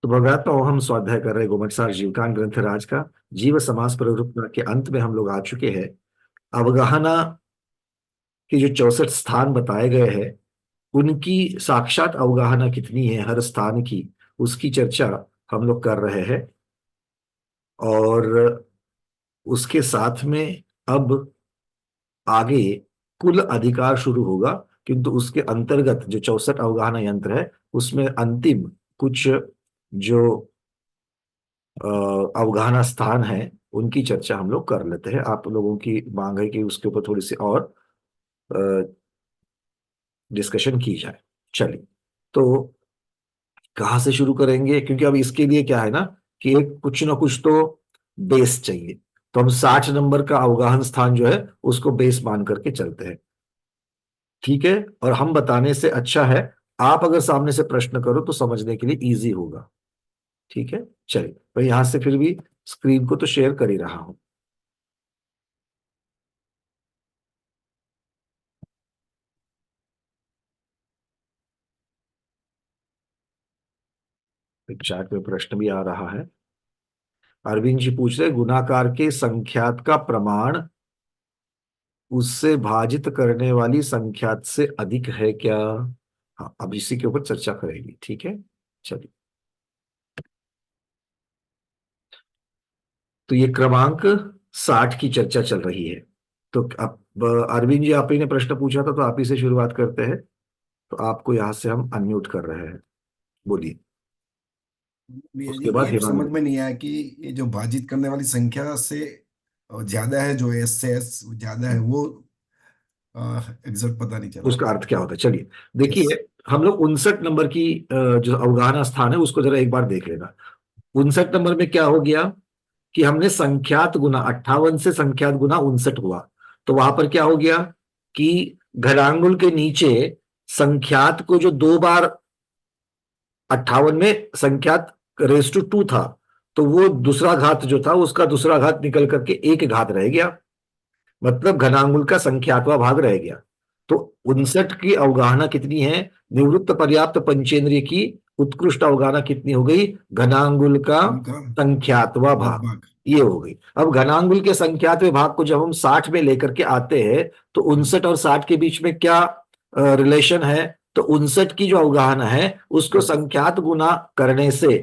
तो भगवत हम स्वाध्याय कर रहे गोमटसार जीवकान ग्रंथ राज का जीव समास प्रवृत्ति के अंत में हम लोग आ चुके हैं। अवगाहना के जो 64 स्थान बताए गए हैं, उनकी साक्षात अवगाहना कितनी है हर स्थान की, उसकी चर्चा हम लोग कर रहे हैं। और उसके साथ में अब आगे कुल अधिकार शुरू होगा, किंतु उसके अंतर्गत जो 64 अवगाहना यंत्र है उसमें अंतिम कुछ जो अवगाहना स्थान है उनकी चर्चा हम लोग कर लेते हैं। आप लोगों की मांग है कि उसके ऊपर थोड़ी सी और डिस्कशन की जाए। चलिए, तो कहाँ से शुरू करेंगे, क्योंकि अब इसके लिए क्या है ना कि एक कुछ ना कुछ तो बेस चाहिए। तो हम 60 नंबर का अवगाहन स्थान जो है उसको बेस मान करके चलते हैं, ठीक है। और हम बताने से अच्छा है आप अगर सामने से प्रश्न करो तो समझने के लिए इजी होगा, ठीक है। चलिए, तो यहां से फिर भी स्क्रीन को तो शेयर कर ही रहा हूं। चैट में प्रश्न भी आ रहा है। अरविंद जी पूछ रहे गुणाकार के संख्यात का प्रमाण उससे भाजित करने वाली संख्यात से अधिक है क्या। हाँ, अब इसी के ऊपर चर्चा करेंगे, ठीक है। चलिए, तो ये क्रमांक 60 की चर्चा चल रही है। तो अब अरविंद जी आप ही ने प्रश्न पूछा था तो आप ही से शुरुआत करते हैं। तो आपको यहां से हम अनम्यूट कर रहे हैं, बोलिए। उसके बाद ये समझ हिमांशु। में नहीं आया कि ये जो भाजित करने वाली संख्या से ज्यादा है, जो एस से एस ज्यादा है, वो एग्जैक्ट पता नहीं चला। उसका अर्थ क्या होता है, चलिए यस। देखिए। हम लोग 59 नंबर की जो अवगाहना स्थान है उसको जरा एक बार देख लेना। 59 नंबर में क्या हो गया कि हमने संख्यात गुना 58 से संख्यात गुना 59 हुआ। तो वहां पर क्या हो गया कि घनांगुल के नीचे संख्यात को जो दो बार 58 में संख्यात रेस टू 2 था, तो वो दूसरा घात जो था उसका दूसरा घात निकल करके एक घात रह गया, मतलब घनांगुल का संख्यात्वा भाग रह गया। तो 59 की अवगाहना कितनी है, निवृत्त पर्याप्त पंचेंद्रिय की उत्कृष्ट अवगाहना कितनी हो गई, घनांगुल का उनका संख्यात्वा भाग, लगभग। ये हो गई। अब घनांगुल के संख्यात्व भाग को जब हम 60 में लेकर के आते हैं तो 59 और 60 के बीच में क्या रिलेशन है, तो 59 की जो अवगाहना है उसको संख्यात गुना करने से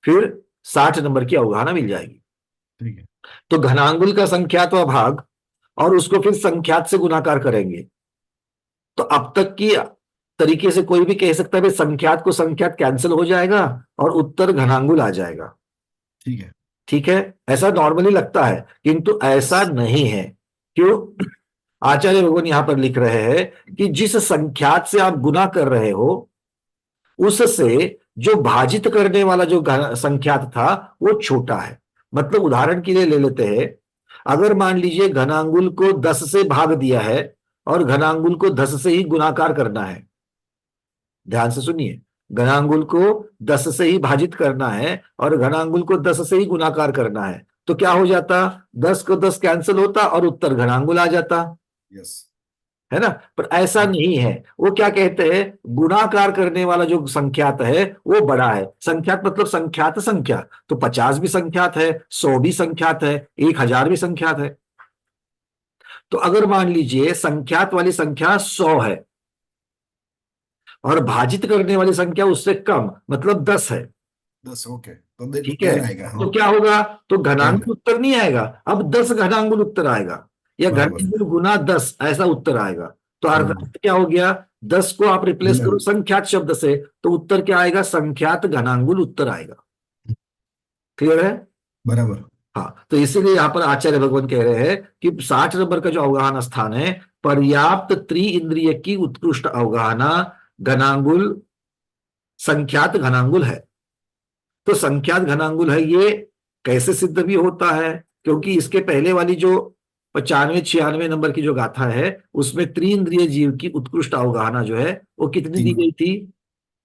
फिर 60 नंबर की अवगाहना मिल जाएगी। ठीक है। तो घनांगुल का संख्यात्वा भाग और उसको फिर संख्यात से गुणाकार करेंगे। तो अब तक की तरीके से कोई भी कह सकता है भाई संख्यात को संख्यात कैंसिल हो जाएगा और उत्तर घनांगुल आ जाएगा, ठीक है। ठीक है। ऐसा नॉर्मली लगता है किंतु यस। ऐसा नहीं है। क्यों? आचार्य भगवान यहां पर लिख रहे हैं कि जिस संख्यात से आप गुना कर रहे हो उससे जो भाजित करने वाला जो संख्यात था वो छोटा है। मतलब उदाहरण के लिए ले लेते हैं, अगर मान लीजिए घनांगुल को 10 से भाग दिया है और घनांगुल को 10 से ही गुणाकार करना है, ध्यान से सुनिए, घनांगुल को 10 से ही भाजित करना है और घनांगुल को 10 से ही गुणाकार करना है, तो क्या हो जाता, 10 को 10 कैंसिल होता और उत्तर घनांगुल आ जाता, यस। है ना। पर ऐसा हाँ। नहीं है। वो क्या कहते हैं, गुणाकार करने वाला जो संख्यात है वो बड़ा है। संख्यात मतलब संख्यात संख्या, तो 50 भी संख्यात है, 100 भी संख्यात है, 1000 भी संख्यात है। तो अगर मान लीजिए संख्यात वाली संख्या 100 है और भाजित करने वाली संख्या उससे कम मतलब 10 है, 10। ओके, तो ठीक है, 10 आएगा। हाँ। तो क्या होगा, तो 10। घनांगुल उत्तर नहीं आएगा, अब 10 घनांगुल उत्तर आएगा, या बराबर। घनांगुल गुना 10 ऐसा उत्तर आएगा। तो हम्म। अर्थ क्या हो गया, 10 को आप रिप्लेस गुना। करो संख्यात शब्द से तो उत्तर क्या आएगा, संख्यात घनांगुल उत्तर आएगा। क्लियर है। बराबर। हाँ, तो इसीलिए यहां पर आचार्य भगवान कह रहे हैं कि 60 नंबर का जो अवगाहन स्थान है, पर्याप्त त्रि इंद्रिय की उत्कृष्ट अवगाहना घनांगुल संख्यात घनांगुल है। तो संख्यात घनांगुल है, ये कैसे सिद्ध भी होता है, क्योंकि इसके पहले वाली जो 95 96 नंबर की जो गाथा है उसमें त्रिइंद्रिय जीव की उत्कृष्ट अवगाहना जो है वो कितनी दी तीन। गई थी।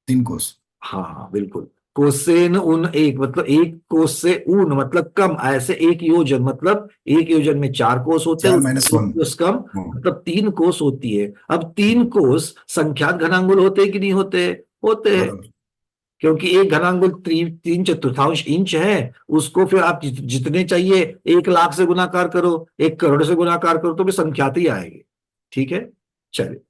3 कोस। हाँ हाँ बिल्कुल। कोसेन उन एक, मतलब एक कोस से ऊन मतलब कम, ऐसे एक योजन मतलब एक योजन में 4 कोस होते हैं, चार उससे माइनस एक वन कोस कम मतलब 3 कोस होती है। अब 3 कोस संख्यात घनांगुल होते हैं कि नहीं होते, होते हैं। बराबर। क्योंकि एक घनांगुल 3/4 है, उसको फिर आप जितने चाहिए 1 लाख से गुणाकार करो, 1 करोड़ से गुणाकार करो, तो भी संख्यात ही आएगी। ठीक है, चलिए।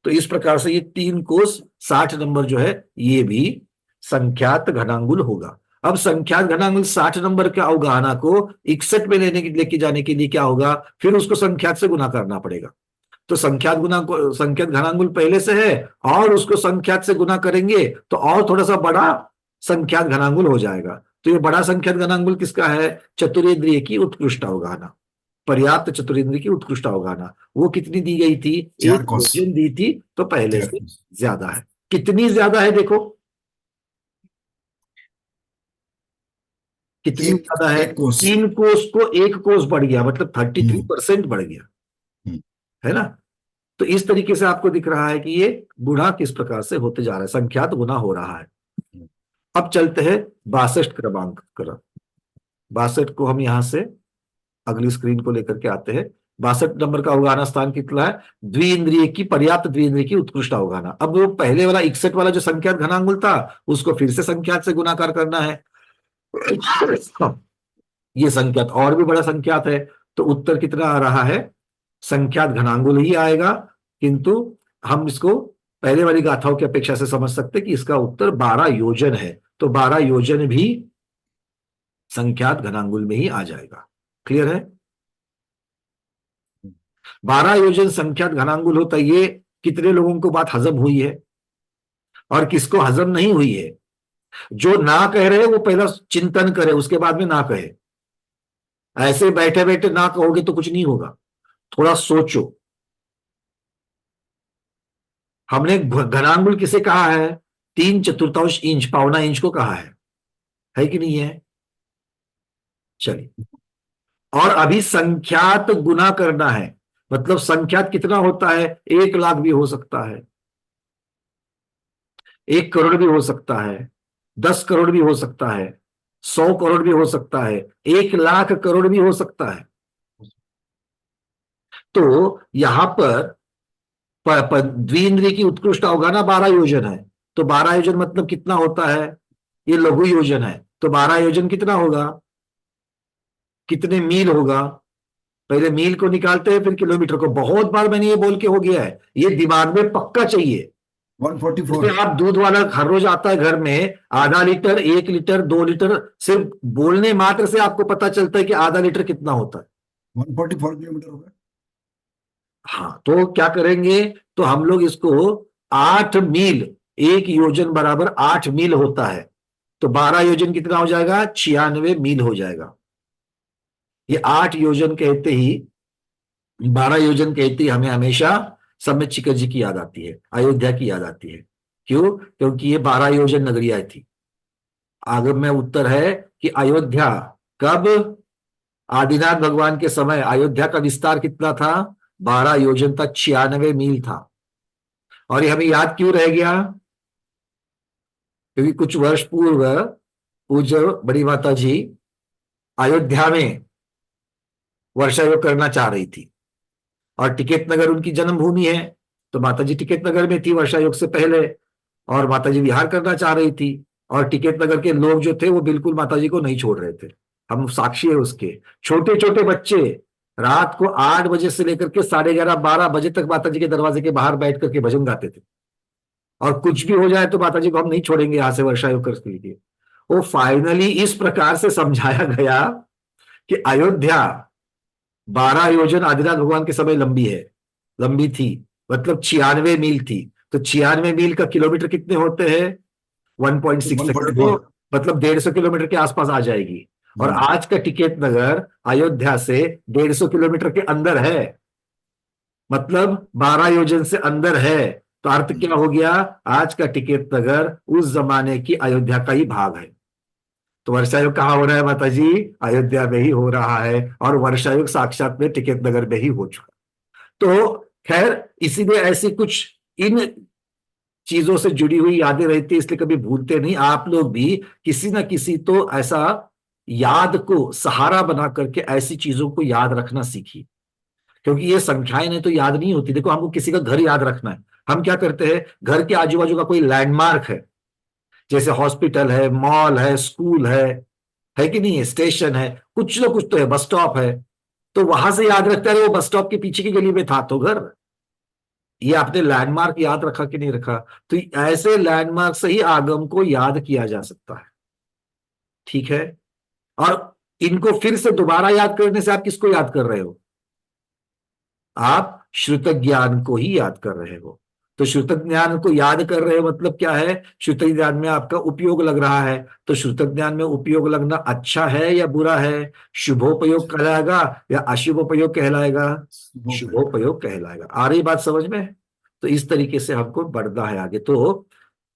तो इस प्रकार से ये 3 कोस 60 नंबर जो है ये भी संख्यात घनांगुल होगा। अब संख्यात घनांगुल 60 नंबर के अवगाहना को 61 में लेके जाने के लिए क्या होगा, फिर उसको संख्यात से गुना करना पड़ेगा। तो संख्यात घनांगुल पहले से है, और उसको संख्यात से गुना करेंगे तो और थोड़ा सा बड़ा संख्यात घनांगुल हो जाएगा। तो ये बड़ा संख्यात घनांगुल किसका है, चतुरेंद्रिय की उत्कृष्ट अवगाहना, पर्याप्त चतुरेंद्रिय की उत्कृष्ट अवगाहना। वो कितनी दी गई थी, 4 कोस। योजन दी थी, तो पहले से 4 कोस। ज्यादा है। कितनी ज्यादा है देखो, कितनी एक ज्यादा है, एक कोस। 3 कोस को 1 कोस बढ़ गया, मतलब 33% हम्म। बढ़ गया, हम्म। है ना। तो इस तरीके से आपको दिख रहा है कि ये गुणा किस प्रकार से होते जा रहा है, संख्यात गुना हो रहा है। हम्म। अब चलते हैं 62 क्रमांक तरफ। 62 को हम यहां से अगली स्क्रीन को लेकर के आते हैं। 62 नंबर का अवगाहना स्थान कितना है, द्विइंद्रिय की, पर्याप्त द्विइंद्रिय की उत्कृष्ट अवगाहना। अब वो पहले वाला 61 वाला जो संख्यात घनांगुल था, उसको फिर से संख्यात से गुणाकार करना है। ये संख्यात और भी बड़ा संख्यात है, तो उत्तर कितना आ रहा है, संख्यात घनांगुल ही आएगा। किंतु हम इसको पहले वाली गाथाओं की अपेक्षा से समझ सकते हैं कि इसका उत्तर 12 योजन है, तो 12 योजन भी संख्यात घनांगुल में ही आ जाएगा। क्लियर है, 12 योजन संख्यात घनांगुल होता है। ये कितने लोगों को बात हजम हुई है, और किसको हजम नहीं हुई है। जो ना कह रहे वो पहला चिंतन करे, उसके बाद में ना कहे। ऐसे बैठे बैठे ना कहोगे तो कुछ नहीं होगा, थोड़ा सोचो। हमने घनांगुल किसे कहा है, 3/4 इंच, पौना इंच को कहा है कि नहीं है। चलिए, और अभी संख्यात गुना करना है, मतलब संख्यात कितना होता है, 1 लाख भी हो सकता है, 1 करोड़ भी हो सकता है, 10 करोड़ भी हो सकता है, 100 करोड़ भी हो सकता है, 1 लाख करोड़ भी हो सकता है। तो यहां पर द्विइंद्रिय की उत्कृष्ट अवगाहना 12 योजन है। तो 12 योजन मतलब कितना होता है, ये लघु योजन है, तो 12 योजन कितना होगा, कितने मील होगा। पहले मील को निकालते हैं, फिर किलोमीटर को। बहुत बार मैंने ये बोल के हो गया है, ये दिमाग में पक्का चाहिए। 144। जैसे आप दूध वाला हर रोज आता है घर में, आधा लीटर, 1 लीटर, 2 लीटर, सिर्फ बोलने मात्र से आपको पता चलता है कि आधा लीटर कितना होता है। 144 किलोमीटर होगा। हाँ, तो क्या करेंगे, तो हम लोग इसको 8 मील, 1 योजन बराबर 8 मील होता है, तो 12 योजन कितना हो जाएगा, 96 मील हो जाएगा। ये 8 योजन कहते ही, 12 योजन कहते ही हमें हमेशा समय चिकर जी की याद आती है, अयोध्या की याद आती है। क्यों, क्योंकि ये 12 योजन नगरिया थी। आगे में उत्तर है कि अयोध्या कब, आदिनाथ भगवान के समय अयोध्या का विस्तार कितना था, 12 योजन तक, 96 मील था। और ये हमें याद क्यों रह गया, क्योंकि कुछ वर्ष पूर्व पूज्य बड़ी माता जी अयोध्या में वर्षा योग करना चाह रही थी, और टिकैत नगर उनकी जन्मभूमि है। तो माता जी टिकैत नगर में थी वर्षा योग से पहले, और माता जी विहार करना चाह रही थी, और टिकैत नगर के लोग जो थे वो बिल्कुल माता जी को नहीं छोड़ रहे थे। हम साक्षी है उसके, छोटे छोटे बच्चे रात को 8 बजे से लेकर के 11:30-12 बजे तक माता जी के दरवाजे के बाहर बैठ करके भजन गाते थे। और कुछ भी हो जाए तो माता जी को हम नहीं छोड़ेंगे यहां से वर्षा योग करके लिए। वो फाइनली इस प्रकार से समझाया गया कि अयोध्या 12 योजन आदिनाथ भगवान के समय लंबी है, लंबी थी, मतलब 96 मील थी। तो 96 मील का किलोमीटर कितने होते हैं, 1.6 सेकंड, 144। तो मतलब 150 किलोमीटर के आसपास आ जाएगी। और आज का टिकैत नगर अयोध्या से 150 किलोमीटर के अंदर है, मतलब 12 योजन से अंदर है। तो अर्थ क्या हो गया, आज का टिकैत नगर उस जमाने की अयोध्या का ही भाग है। तो वर्षायुग कहाँ हो रहा है माता जी, अयोध्या में ही हो रहा है, और वर्षायुग साक्षात में टिकैत नगर में ही हो चुका। तो खैर, इसीलिए ऐसी कुछ इन चीजों से जुड़ी हुई यादें रहती है, इसलिए कभी भूलते नहीं। आप लोग भी किसी ना किसी तो ऐसा याद को सहारा बना करके ऐसी चीजों को याद रखना सीखिए, क्योंकि ये संख्याएं नहीं तो याद नहीं होती। देखो, हमको किसी का घर याद रखना है, हम क्या करते हैं, घर के आजू बाजू का कोई लैंडमार्क है, जैसे हॉस्पिटल है, मॉल है, स्कूल है कि नहीं है, स्टेशन है, कुछ ना कुछ तो है, बस स्टॉप है। तो वहां से याद रखता है वो बस स्टॉप के पीछे की गली में था तो घर। ये आपने लैंडमार्क याद रखा कि नहीं रखा? तो ऐसे लैंडमार्क से ही आगम को याद किया जा सकता है। ठीक है। और इनको फिर से दोबारा याद करने से आप किसको याद कर रहे हो? आप श्रुत ज्ञान को ही याद कर रहे हो। तो श्रुत ज्ञान को याद कर रहे हो मतलब क्या है? श्रुत ज्ञान में आपका उपयोग लग रहा है। तो श्रुत ज्ञान में उपयोग लगना अच्छा है या बुरा है? शुभोपयोग कहलाएगा या अशुभोपयोग कहलाएगा? वो पे शुभोपयोग कहलाएगा। आ रही बात समझ में? तो इस तरीके से हमको बढ़ना है आगे। तो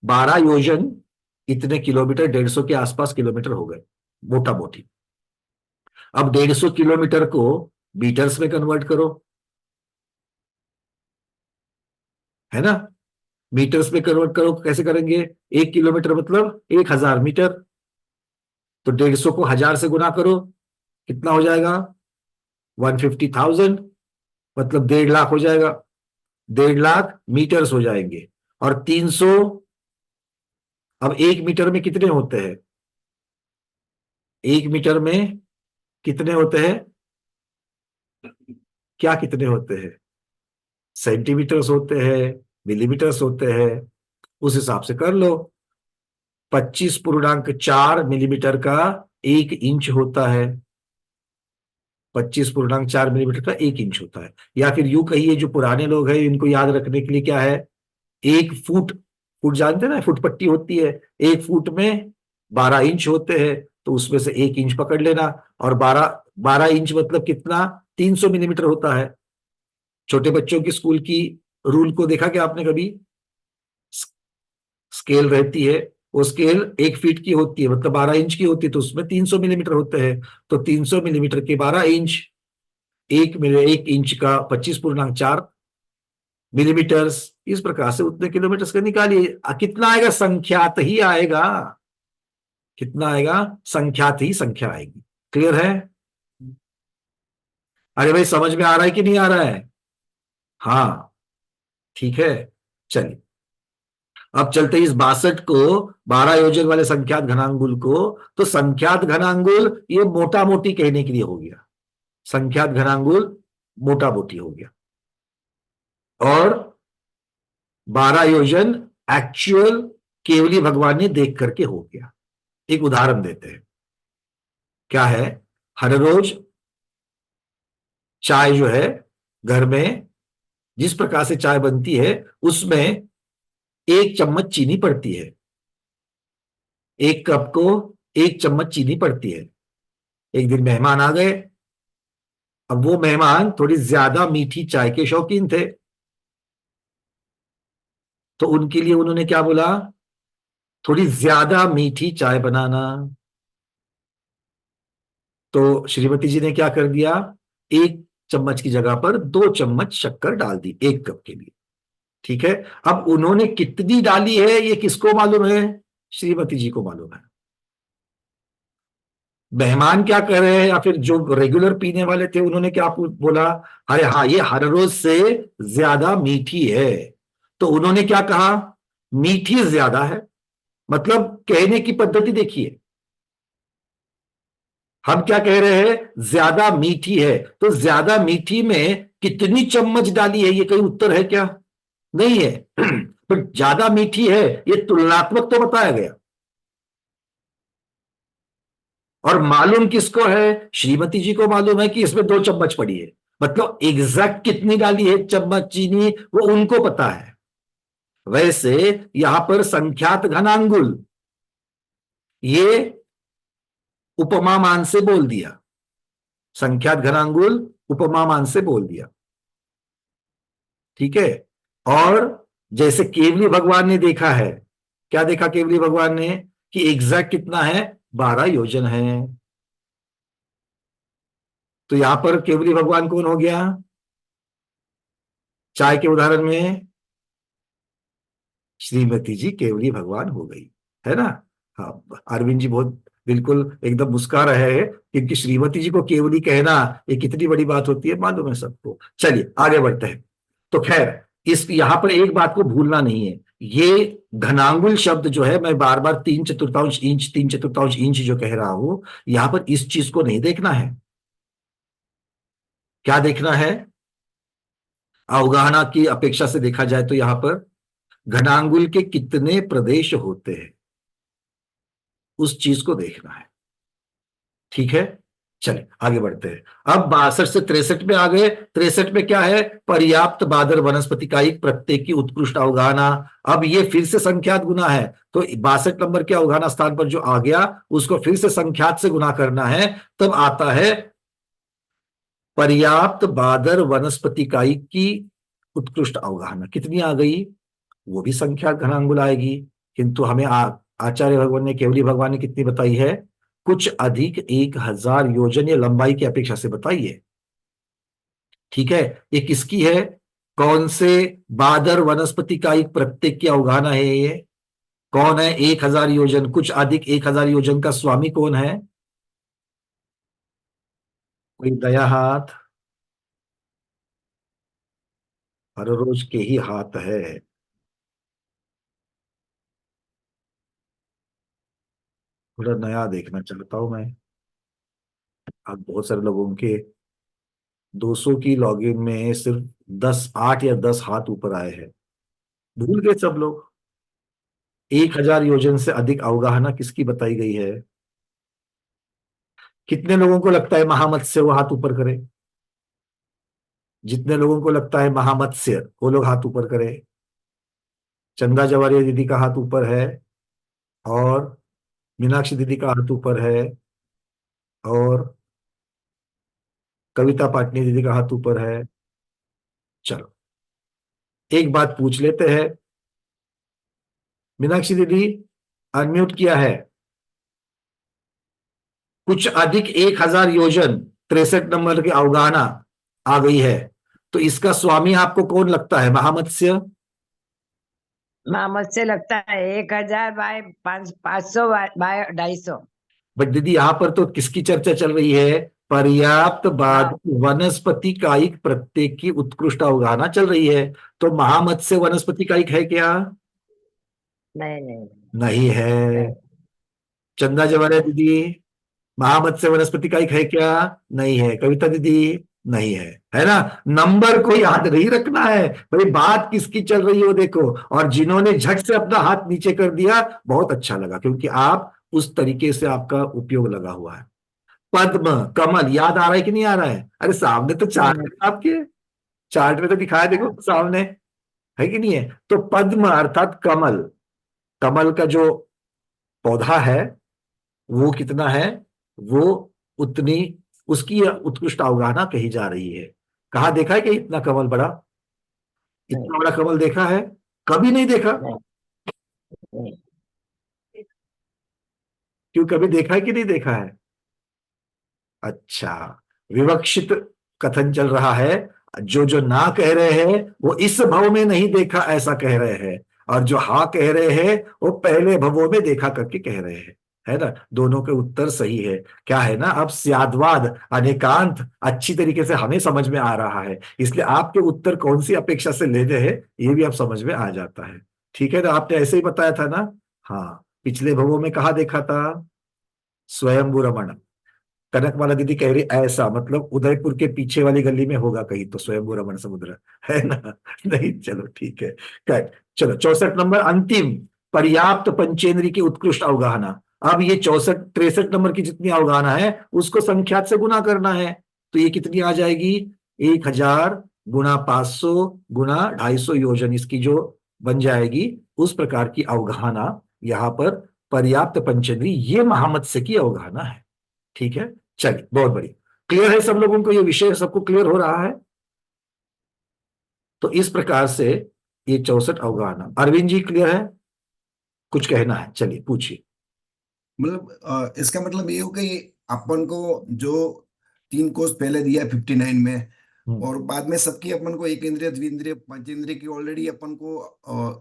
12 योजन इतने किलोमीटर, 150 के आसपास किलोमीटर हो गए मोटा मोटी। अब 150 किलोमीटर को मीटर्स में कन्वर्ट करो, है ना? मीटर्स में कन्वर्ट करो, कैसे करेंगे? 1 किलोमीटर मतलब 1000 मीटर। तो 150 को 1000 से गुना करो, कितना हो जाएगा? 150,000, मतलब 1.5 लाख हो जाएगा। 1.5 लाख मीटर्स हो जाएंगे। और 300, अब 1 मीटर में कितने होते हैं? 1 मीटर में कितने होते हैं? क्या कितने होते हैं? सेंटीमीटर्स होते हैं, मिलीमीटर्स होते हैं, उस हिसाब से कर लो। 25.4 मिलीमीटर का 1 इंच होता है। 25.4 मिलीमीटर का 1 इंच होता है। या फिर यूं कहिए, जो पुराने लोग हैं इनको याद रखने के लिए क्या है, 1 फुट, फुट जानते हैं ना, फुट पट्टी होती है। 1 फुट में 12 इंच होते हैं, तो उसमें से 1 इंच पकड़ लेना। और 12 12 इंच मतलब कितना? 300 मिलीमीटर होता है। छोटे बच्चों की स्कूल की रूल को देखा क्या आपने कभी? स्केल रहती है, वो स्केल 1 फीट की होती है, मतलब 12 इंच की होती है, तो उसमें 300 मिलीमीटर होते हैं। तो 300 मिलीमीटर के 12 इंच, 1 इंच का 25.4 मिलीमीटर्स, इस प्रकार से उतने किलोमीटर का निकालिए। कितना आएगा? संख्यात ही आएगा। कितना आएगा? संख्यात ही संख्या आएगी। क्लियर है? अरे भाई, समझ में आ रहा है कि नहीं आ रहा है? हाँ, ठीक है। चलिए, अब चलते हैं इस 62 को, 12 योजन वाले संख्यात घनांगुल को। तो संख्यात घनांगुल ये मोटा मोटी कहने के लिए हो गया। संख्यात घनांगुल मोटा मोटी हो गया। और 12 योजन एक्चुअल केवली भगवान ने देख करके हो गया। एक उदाहरण देते हैं। क्या है? हर रोज चाय जो है घर में, जिस प्रकार से चाय बनती है उसमें 1 चम्मच चीनी पड़ती है। 1 कप को 1 चम्मच चीनी पड़ती है। एक दिन मेहमान आ गए। अब वो मेहमान थोड़ी ज्यादा मीठी चाय के शौकीन थे, तो उनके लिए उन्होंने क्या बोला? थोड़ी ज्यादा मीठी चाय बनाना। तो श्रीमती जी ने क्या कर दिया? 1 चम्मच की जगह पर 2 चम्मच शक्कर डाल दी 1 कप के लिए। ठीक है। अब उन्होंने कितनी डाली है ये किसको मालूम है? श्रीमती जी को मालूम है। मेहमान क्या कर रहे हैं, या फिर जो रेगुलर पीने वाले थे उन्होंने क्या बोला? अरे हाँ, ये हर रोज से ज्यादा मीठी है। तो उन्होंने क्या कहा? मीठी ज्यादा है। मतलब कहने की पद्धति देखिए, हम क्या कह रहे हैं? ज्यादा मीठी है। तो ज्यादा मीठी में कितनी चम्मच डाली है, ये कहीं उत्तर है क्या? नहीं है। पर ज्यादा मीठी है, ये तुलनात्मक तो बताया गया। और मालूम किसको है? श्रीमती जी को मालूम है कि इसमें 2 चम्मच पड़ी है। मतलब एग्जैक्ट कितनी डाली है चम्मच चीनी, वो उनको पता है। वैसे यहां पर संख्यात घनांगुल ये उपमा मान से बोल दिया। संख्यात घनांगुल उपमा मान से बोल दिया। ठीक है। और जैसे केवली भगवान ने देखा है, क्या देखा केवली भगवान ने? कि एग्जैक्ट कितना है? 12 योजन है। तो यहां पर केवली भगवान कौन हो गया? चाय के उदाहरण में श्रीमती जी केवली भगवान हो गई, है ना? हाँ, अरविंद जी बहुत बिल्कुल एकदम मुस्कुरा रहे हैं, क्योंकि श्रीमती जी को केवली कहना ये कितनी बड़ी बात होती है मालूम है सबको। चलिए आगे बढ़ते हैं। तो खैर, इस यहां पर एक बात को भूलना नहीं है। ये घनांगुल शब्द जो है, मैं बार बार 3/4 इंच 3/4 इंच जो कह रहा हूं, यहां पर इस चीज को नहीं देखना है। क्या देखना है? अवगाहना की अपेक्षा से देखा जाए तो यहां पर घनांगुल के कितने प्रदेश होते हैं, उस चीज को देखना है। ठीक है, चलिए आगे बढ़ते हैं। अब 62 से 63 में आ गए। 63 में क्या है? पर्याप्त बादर वनस्पति का एक प्रत्येक की उत्कृष्ट अवगाहना। अब ये फिर से संख्यात गुना है, तो 62 नंबर के अवगाहना स्थान पर जो आ गया, उसको फिर से संख्यात से गुना करना है। तब आता है पर्याप्त बादर वनस्पति इकाई की उत्कृष्ट अवगाहना। कितनी आ गई? वो भी संख्यात घनांगुल आएगी, किंतु हमें आचार्य भगवान ने, केवली भगवान ने कितनी बताई है? कुछ अधिक 1000 योजन या लंबाई की अपेक्षा से बताई है। ठीक है, ये किसकी है? कौन से बादर वनस्पति का एक प्रत्येक की अवगाहना है ये? कौन है 1000 योजन, कुछ अधिक 1000 योजन का स्वामी कौन है? कोई दया हाथ? हर रोज के ही हाथ है। थोड़ा नया देखना चाहता हूं मैं। अब बहुत सारे लोगों के 200 की लॉगिन में सिर्फ 8 या 10 हाथ ऊपर आए हैं। भूल गए सब लोग। 1000 योजन से अधिक अवगाहना किसकी बताई गई है? कितने लोगों को लगता है महामत्स्य? वो हाथ ऊपर करे। जितने लोगों को लगता है महामत्स्य, वो लोग हाथ ऊपर करे। चंदा जवारिया दीदी का हाथ ऊपर है, और मीनाक्षी दीदी का हाथ ऊपर है, और कविता पाटनी दीदी का हाथ ऊपर है। चलो एक बात पूछ लेते हैं। मीनाक्षी दीदी, अनम्यूट किया है। कुछ अधिक 1000 योजन 63 नंबर की अवगाहना आ गई है, तो इसका स्वामी आपको कौन लगता है? महामत्स्य? मुझसे लगता है 1000 बाय 500 बाय 250। बट दीदी यहां पर तो किसकी चर्चा चल रही है? पर्याप्त बाद हाँ। वनस्पति कायिक प्रत्येक की उत्कृष्ट अवगाहना चल रही है। तो महामत्स्य वनस्पति कायिक है क्या? नहीं नहीं नहीं है। नहीं चंदा जवाहर दीदी, महामत्स्य वनस्पति कायिक है क्या? नहीं है। कविता दीदी, नहीं है। है ना? नंबर को याद नहीं रखना है भाई, बात किसकी चल रही है वो देखो। और जिन्होंने झट से अपना हाथ नीचे कर दिया, बहुत अच्छा लगा, क्योंकि आप उस तरीके से आपका उपयोग लगा हुआ है। पद्म, कमल याद आ रहा है कि नहीं आ रहा है? अरे सामने तो चार्ट नहीं। है आपके। चार्ट में तो दिखाया, देखो सामने। है कि नहीं है? तो पद्म अर्थात कमल, कमल का जो पौधा है, वो कितना है? वो उतनी, उसकी उत्कृष्ट अवगाहना कही जा रही है। कहा देखा है कि इतना कमल बड़ा, नहीं इतना बड़ा कमल देखा है? कभी नहीं देखा। नहीं नहीं। क्यों, कभी देखा है कि नहीं देखा है? अच्छा, विवक्षित कथन चल रहा है। जो जो ना कह रहे हैं वो इस भव में नहीं देखा ऐसा कह रहे हैं, और जो हाँ कह रहे हैं वो पहले भवों में देखा करके कह रहे हैं। है ना? दोनों के उत्तर सही है। क्या है ना, अब स्याद्वाद अनेकांत अच्छी तरीके से हमें समझ में आ रहा है, इसलिए आपके उत्तर कौन सी अपेक्षा से लेने हैं ये भी अब समझ में आ जाता है। ठीक है ना? आपने ऐसे ही बताया था ना। हाँ, पिछले भवों में कहा देखा था? स्वयंभू रमण। कनकमाला दीदी कह रही ऐसा, मतलब उदयपुर के पीछे वाली गली में होगा कहीं तो स्वयंभू रमण समुद्र। है ना? नहीं, चलो ठीक है। करेक्ट। चलो 64 नंबर, अंतिम। पर्याप्त पंचेंद्री की उत्कृष्ट अवगाहना। अब ये 63 नंबर की जितनी अवगाहना है उसको संख्यात से गुना करना है। तो ये कितनी आ जाएगी? 1000 गुना 500 गुना 250 योजन, इसकी जो बन जाएगी, उस प्रकार की अवगाहना यहां पर पर्याप्त पंचेंद्री, ये महामत्स्य की अवगाहना है। ठीक है, चलिए बहुत बढ़िया। क्लियर है सब लोगों को? ये विषय सबको क्लियर हो रहा है? तो इस प्रकार से ये 64 अवगाहना। अरविंद जी क्लियर है? कुछ कहना है? चलिए पूछिए। मतलब इसका मतलब ये हो कि अपन को जो 3 कोर्स पहले दिया है 59 में, हम्म। और बाद में सबकी अपन को एक इंद्रिय द्विंद्रिय पंचेंद्रिय की ऑलरेडी अपन को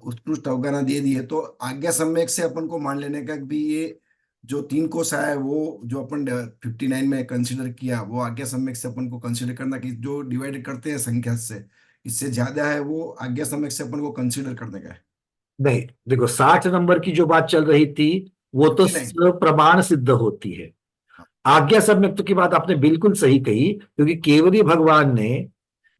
उत्कृष्ट अवगाहना दे दी है, तो आज्ञा सम्यक से अपन को मान लेने का कि भी ये जो 3 कोर्स आया है वो जो अपन 59 में कंसिडर किया, वो आज्ञा सम्यक से अपन को कंसिडर करना कि जो डिवाइड करते हैं संख्या से इससे ज्यादा है, वो आज्ञा सम्यक से अपन को कंसिडर करने का है। नहीं, देखो 60 नंबर की जो बात चल रही थी वो तो 59। प्रमाण सिद्ध होती है। आज्ञा सम्यक्त की बात आपने बिल्कुल सही कही, क्योंकि केवली भगवान ने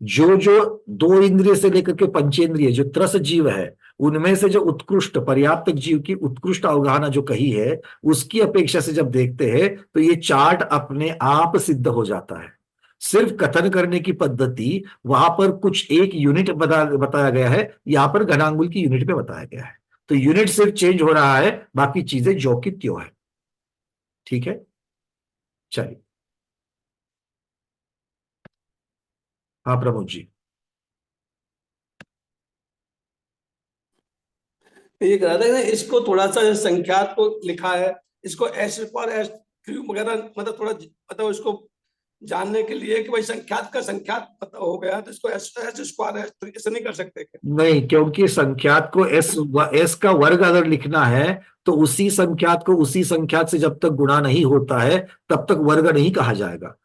जो जो दो इंद्रिय से लेकर के पंचेंद्रिय जो त्रस जीव है, उनमें से जो उत्कृष्ट पर्याप्त जीव की उत्कृष्ट अवगाहना जो कही है, उसकी अपेक्षा से जब देखते हैं तो ये चार्ट अपने आप सिद्ध हो जाता है। सिर्फ कथन करने की पद्धति, वहां पर कुछ एक यूनिट बताया गया है, यहां पर घनांगुल की यूनिट पे बताया गया है। तो यूनिट सिर्फ चेंज हो रहा है, बाकी चीजें जो की त्यों है। ठीक है, चलिए। हाँ प्रमोद जी। ये कह रहा था कि इसको थोड़ा सा संख्यात को लिखा है, इसको एस पर एस क्यूब वगैरह, मतलब थोड़ा मतलब उसको जानने के लिए कि भाई संख्यात का संख्यात पता हो गया तो इसको एस स्क्वायर एस तरीके से नहीं कर सकते क्या? नहीं, क्योंकि संख्यात को एस का वर्ग अगर लिखना है तो उसी संख्यात को उसी संख्यात से जब तक गुणा नहीं होता है तब तक वर्ग नहीं कहा जाएगा,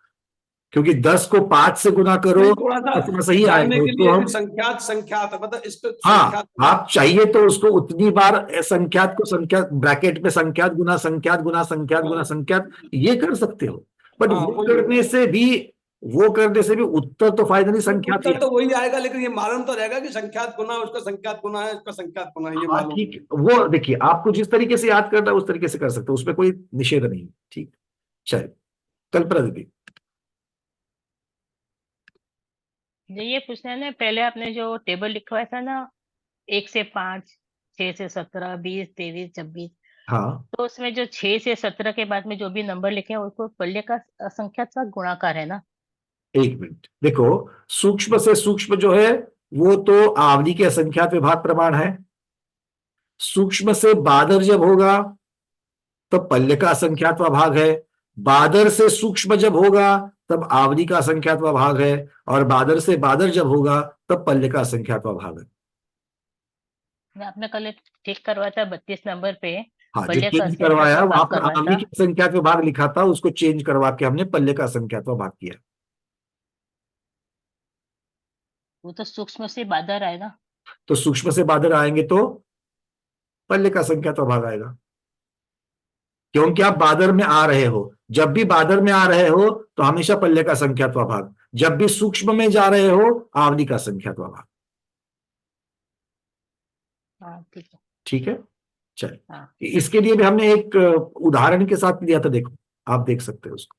क्योंकि 10 को 5 से गुना करो नहीं, थोड़ा सा इतना सही जानने आएगा के उसको लिए हम। कि संख्यात संख्यात मतलब इसको हाँ, संख्यात। आप चाहिए तो उसको उतनी बार संख्यात को संख्यात ब्रैकेट में संख्यात गुना संख्यात गुना संख्यात गुना संख्यात ये कर सकते हो, बट हाँ, वो करने से भी उत्तर तो फायदा नहीं, संख्यात ही उत्तर तो वही आएगा, लेकिन ये मालूम तो रहेगा कि संख्यात गुना उसका संख्यात गुना है, इसका संख्यात गुना है, ये हाँ मालूम। ठीक, वो देखिए आपको जिस तरीके से याद करना है उस तरीके से कर सकते हो, उसमें कोई निषेध नहीं है। ठीक, चलिए कल्पना दीदी। ये पूछना है ना, पहले आपने जो टेबल लिखवाया था ना, 1 से 5, 6 से 17, 20, 23, 26, हाँ, तो उसमें जो 6 से 17 के बाद में जो भी नंबर लिखे हैं उसको पल्ले का संख्यात का गुणाकार है ना? एक मिनट देखो, सूक्ष्म से सूक्ष्म जो है वो तो आवली के असंख्यात विभाग प्रमाण है। सूक्ष्म से बादर जब होगा तब पल्ले का असंख्यात्वा भाग है। बादर से सूक्ष्म जब होगा तब आवली का असंख्यात्वा भाग है। और बादर से बादर जब होगा तब पल्ले का असंख्यात्वा भाग है। आपने कल ठीक करवाया था 32 नंबर पे, हाँ, जो पल्ले का चेंज करवाया असंख्यात्वा वहां भाग पर करवाया आवली था। के असंख्यात्वा भाग लिखा था, उसको चेंज करवा के हमने पल्ले का असंख्यात्वा भाग किया। वो तो सूक्ष्म से बादर आए ना? तो सूक्ष्म से बादर आएंगे तो पल्ले का असंख्यात्वा भाग आएगा, क्योंकि आप बादर में आ रहे हो। जब भी बादर में आ रहे हो तो हमेशा पल्ले का संख्यात्वा भाग, जब भी सूक्ष्म में जा रहे हो आवली का संख्यात्वा भाग। हाँ ठीक है। ठीक है, चलिए। हाँ इसके लिए भी हमने एक उदाहरण के साथ लिया था, देखो आप देख सकते हो उसको।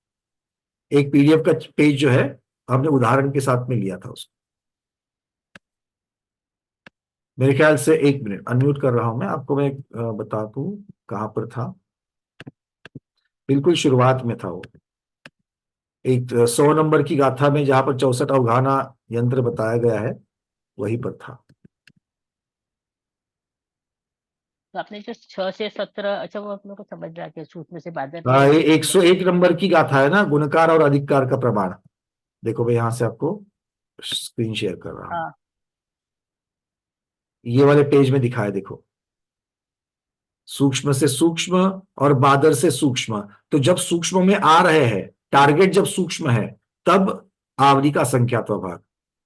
एक पीडीएफ का पेज जो है हमने उदाहरण के साथ में लिया था उसको। मेरे ख्याल से, एक मिनट अनम्यूट कर रहा हूं मैं आपको, मैं बता दूं कहां पर था। बिल्कुल शुरुआत में था वो, एक 100 नंबर की गाथा में जहां पर 64 अवगाहना यंत्र बताया गया है, वहीं पर था। तो आपने जो 6 से 17, अच्छा वो अपने को समझ रहा है, सूक्ष्म से बादर हाँ, पे ये 101 नंबर की गाथा है ना, गुणकार और अधिकार का प्रमाण। देखो मैं यहां से आपको स्क्रीन शेयर कर रहा हूं, हाँ ये वाले पेज में दिखाया देखो। सूक्ष्म से सूक्ष्म और बादर से सूक्ष्म, तो जब सूक्ष्म में आ रहे हैं, टारगेट जब सूक्ष्म है तब आवली का संख्यात्वा भाग,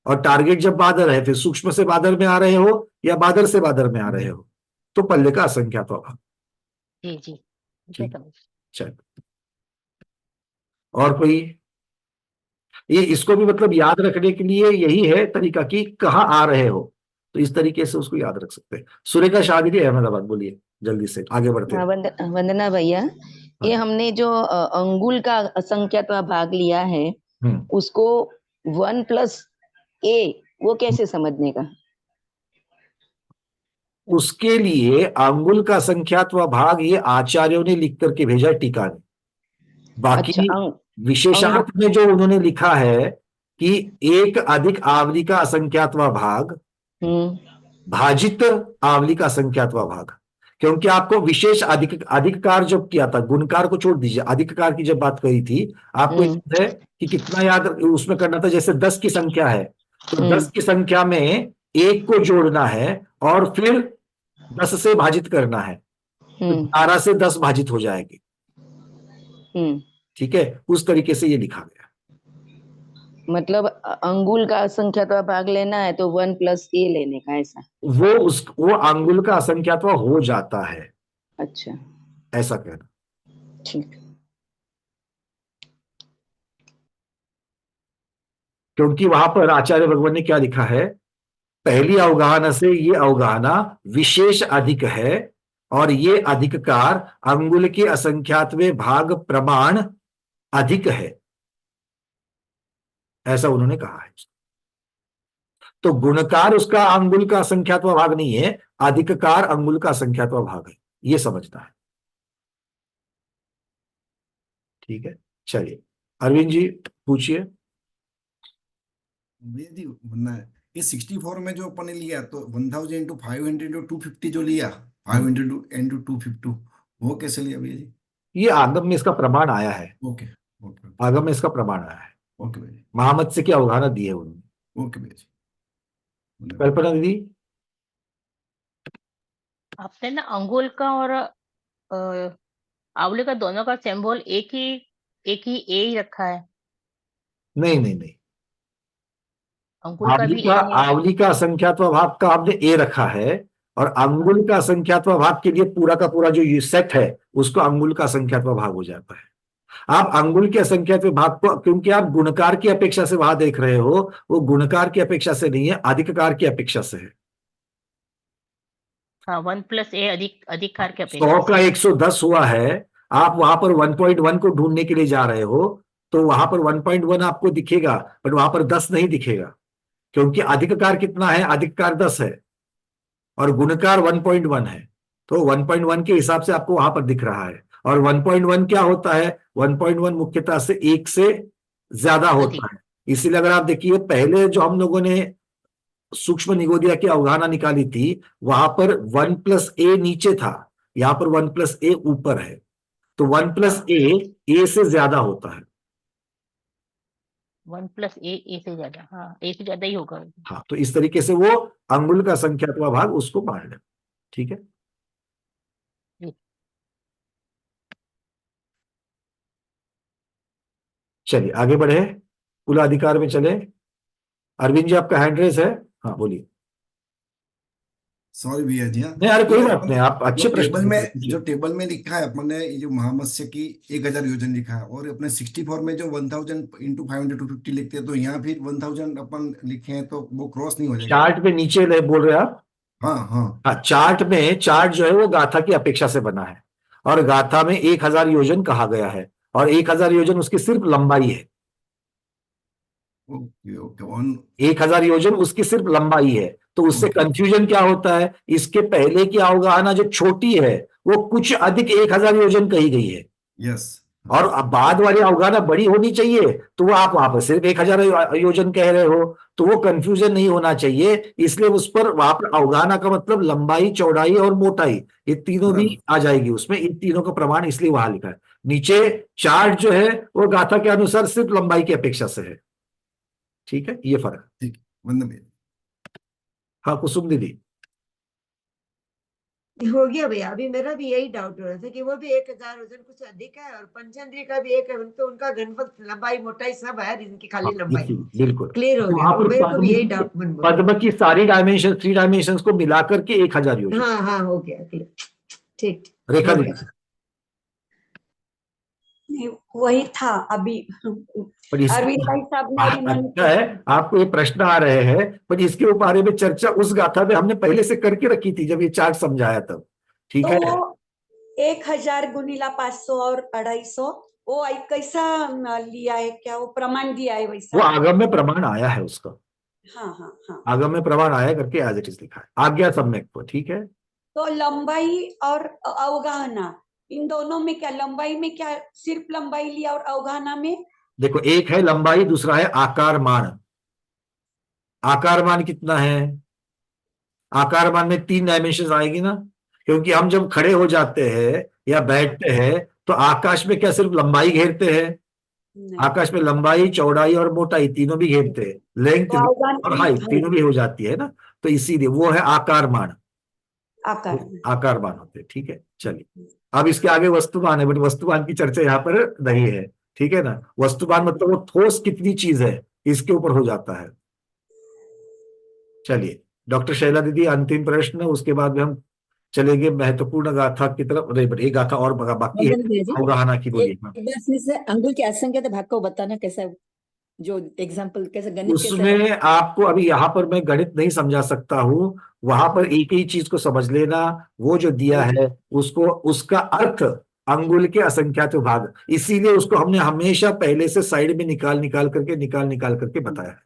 और टारगेट जब बादर है, फिर सूक्ष्म से बादर में आ रहे हो या बादर से बादर में आ रहे हो तो पल्ले का असंख्यात्वा भाग। जी जी, ठीक, समझ। चल। और कोई, ये इसको भी मतलब याद रखने के लिए यही है तरीका कि कहाँ आ रहे हो, तो इस तरीके से उसको याद रख सकते हैं। सुरेखा शाह दीदी अहमदाबाद, बोलिए जल्दी से आगे बढ़ते हैं। वंदना भैया, ये हाँ। हमने जो अंगुल का असंख्यात्वा भाग लिया है हम्म, उसको 1+a वो कैसे समझने का? उसके लिए अंगुल का संख्यात्वा भाग ये आचार्यों ने लिख करके भेजा है टीका ने। अच्छा, बाकी विशेषार्थ में जो उन्होंने लिखा है कि एक अधिक आवली का असंख्यात्वा भाग भाजित आवली का संख्यात्वा भाग, क्योंकि आपको विशेष अधिककार जब किया था, गुणकार को छोड़ दीजिए, अधिककार की जब बात करी थी, आपको याद है कि कितना याद उसमें करना था, जैसे 10 की संख्या है तो 10 की संख्या में एक को जोड़ना है और फिर 10 से भाजित करना है, तो 12 से 10 भाजित हो जाएगी। ठीक है, उस तरीके से ये लिखा गया। मतलब अंगुल का असंख्यात्वा भाग लेना है तो 1 + a लेने का, ऐसा? वो अंगुल का असंख्यात्व हो जाता है, अच्छा, ऐसा कहना। ठीक। क्योंकि वहां पर आचार्य भगवान ने क्या लिखा है, पहली अवगाहना से ये अवगाहना विशेष अधिक है और ये अधिककार अंगुल के असंख्यातवे भाग प्रमाण अधिक है, ऐसा उन्होंने कहा है। तो गुणकार उसका अंगुल का असंख्यात्व भाग नहीं है, अधिककार अंगुल का असंख्यात्व भाग है, ये समझना है। ठीक है, चलिए अरविंद जी पूछिए। भैया जी बनना है ये 64 में जो अपन ने लिया तो 1000 इंटू 500 इंटू 250 जो लिया, 500 इंटू 250, वो कैसे लिया भैया जी? ये आगम में इसका प्रमाण आया है, ओके ओके आगम में इसका प्रमाण आया है, ओके भैया जी, महामत से क्या अवगाहना दी है उन्होंने। ओके भैया जी, धन्यवाद। कल्पना दीदी। आपने ना अंगुल का और आंवले का दोनों का सिंबल एक ही ए ही रखा है। नहीं नहीं नहीं, अंगुल का भी ए है। आवली का असंख्यात्व भाग का आपने ए रखा है, और अंगुल का असंख्यात्व भाग के लिए पूरा का पूरा जो ये सेट है उसको अंगुल का असंख्यात्व भाग हो जाता है। आप अंगुल के असंख्यात्व भाग को, क्योंकि आप गुणकार की अपेक्षा से वहां देख रहे हो, वो गुणकार की अपेक्षा से नहीं है, अधिककार की अपेक्षा से है। हाँ, 1 + a अधिककार के 100 अपेक्षा का से। 110 हुआ है, आप वहां पर 1.1 को ढूंढने के लिए जा रहे हो, तो वहां पर 1.1 आपको दिखेगा, बट वहां पर 10 नहीं दिखेगा, क्योंकि अधिककार कितना है, अधिककार 10 है और गुणकार 1.1 है, तो 1.1 के हिसाब से आपको वहां पर दिख रहा है। और 1.1 क्या होता है, 1.1 मुख्यतः से एक से ज्यादा अधिक। होता है। इसीलिए अगर आप देखिए पहले जो हम लोगों ने सूक्ष्म निगोदिया की अवधारणा निकाली थी, वहां पर 1 + a नीचे था, यहां पर 1 + a ऊपर है, तो 1 + a से ज्यादा होता है। 1 + a से ज्यादा, हाँ a से ज्यादा ही होगा। हाँ, तो इस तरीके से वो अंगुल का संख्यात्मक भाग उसको मान लें। ठीक है, चलिए आगे बढ़े, कुल अधिकार में चले। अरविंद जी आपका हैंड रेस है, हाँ बोलिए। सॉरी भैया जी, हाँ नहीं अरे कोई ये बात नहीं, आप अच्छे प्रश्न जो टेबल में लिखा है अपन ने, ये जो महामत्स्य की 1000 योजन लिखा है, और अपने 64 में जो 1000 इंटू 500 250 लिखते हैं, तो यहाँ फिर 1000 अपन लिखे हैं, तो वो क्रॉस नहीं हो जाएगा? चार्ट पे नीचे बोल रहे हैं आप। हाँ हाँ हाँ, चार्ट जो है वो गाथा की अपेक्षा से बना है, और गाथा में 1000 योजन कहा गया है, और 1000 योजन उसकी सिर्फ लंबाई है। ओके ओके ऑन 1000 योजन उसकी सिर्फ लंबाई है, तो उससे ओके कंफ्यूजन क्या होता है, इसके पहले की अवगाहना जो छोटी है वो कुछ अधिक 1000 योजन कही गई है, यस और अब बाद वाली अवगाहना बड़ी होनी चाहिए, तो वो आप वहां पर सिर्फ 1000 योजन कह रहे हो, तो वो कंफ्यूजन नहीं होना चाहिए। इसलिए उस पर वहां पर अवगाहना का मतलब लंबाई, चौड़ाई और मोटाई, ये तीनों भी आ जाएगी उसमें, इन तीनों का प्रमाण इसलिए वहां लिखा है। नीचे चार्ट जो है वो गाथा के अनुसार सिर्फ लंबाई की अपेक्षा से है। ठीक है, ये फर्क। ठीक, वंदन भैया। हाँ कुसुम दीदी। हो गया भैया, अभी मेरा भी यही डाउट हो रहा था कि वो भी 1000 वजन कुछ अधिक है, और पंचेंद्रिय का भी एक है, तो उनका घनफल, लंबाई, मोटाई सब है, इनकी खाली हाँ, लंबाई। बिल्कुल क्लियर हो गया, वहां पर मेरे को भी यही डाउट मन में। पद्म की सारी डायमेंशन, 3 डायमेंशन को मिलाकर के 1000 योजन। हाँ हाँ हो गया क्लियर, ठीक रेखा हो दीदी। गया। नहीं, वही था अभी। पर इस अरविंद भाई साहब ने अभी मैंने अच्छा है आपको ये प्रश्न आ रहे हैं, पर इसके बारे में चर्चा उस गाथा में हमने पहले से करके रखी थी जब ये चार्ट समझाया तब। ठीक तो है, वो 1000 गुणिला 500 और 250, वो कैसा लिया है, क्या वो प्रमाण दिया है वो वैसा? आगम में प्रमाण आया है उसका, हाँ हाँ हाँ। आगम में प्रमाण आया करके एज इट इज लिखा है, आज्ञा सम्यक को। ठीक है, तो लंबाई और अवगाहना, इन दोनों में क्या, लंबाई में क्या सिर्फ लंबाई लिया, और अवगाहना में? देखो एक है लंबाई, दूसरा है आकार मान। आकार मान कितना है, आकार मान में 3 डायमेंशन आएगी ना, क्योंकि हम जब खड़े हो जाते हैं या बैठते हैं तो आकाश में क्या सिर्फ लंबाई घेरते हैं, नहीं, आकाश में लंबाई, चौड़ाई और मोटाई तीनों भी घेरते हैं, लेंथ तो अवगाहना और में हाइट तीनों भी हो जाती है ना, तो इसीलिए वो है आकार मान, आकार में। आकार मान होते हैं। ठीक है, चलिए अब इसके आगे वस्तुमान है, बट वस्तुमान की चर्चा यहाँ पर नहीं है। ठीक है ना, वस्तुमान मतलब वो ठोस कितनी चीज है, इसके ऊपर हो जाता है। चलिए डॉक्टर शैला दीदी, अंतिम प्रश्न, उसके बाद में हम चलेंगे महत्वपूर्ण गाथा की तरफ। नहीं बट एक गाथा और बाकी है, वंदना भैया जी, अवगाहना की, बोलिए। एक बार फिर से अंगुल के असंख्य भाग को बताना कैसा, जो एग्जाम्पल कैसे गणित कैसे उसमें आपको अभी यहाँ पर मैं गणित नहीं समझा सकता हूँ, वहां पर एक ही चीज को समझ लेना, वो जो दिया है उसको, उसका अर्थ अंगुल के असंख्यात भाग, इसीलिए उसको हमने हमेशा पहले से साइड में निकाल निकाल करके बताया है,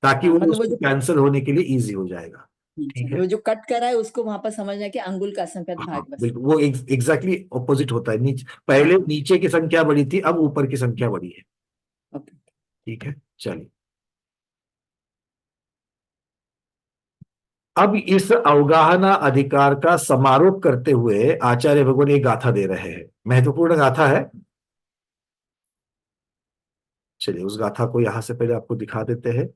ताकि वो मतलब वो उसको जो कैंसिल होने के लिए इजी हो जाएगा। ठीक है, वो जो कट करा है उसको वहां पर समझना है कि अंगुल का असंख्यात हाँ भाग बस। बिल्कुल, वो एग्जैक्टली ऑपोजिट होता है। पहले नीचे की संख्या बड़ी थी, अब ऊपर की संख्या बड़ी है। ओके। ठीक है, चलिए अब इस अवगाहना अधिकार का समारोप करते हुए आचार्य भगवान एक गाथा दे रहे हैं, महत्वपूर्ण गाथा है। चलिए उस गाथा को यहां से पहले आपको दिखा देते हैं।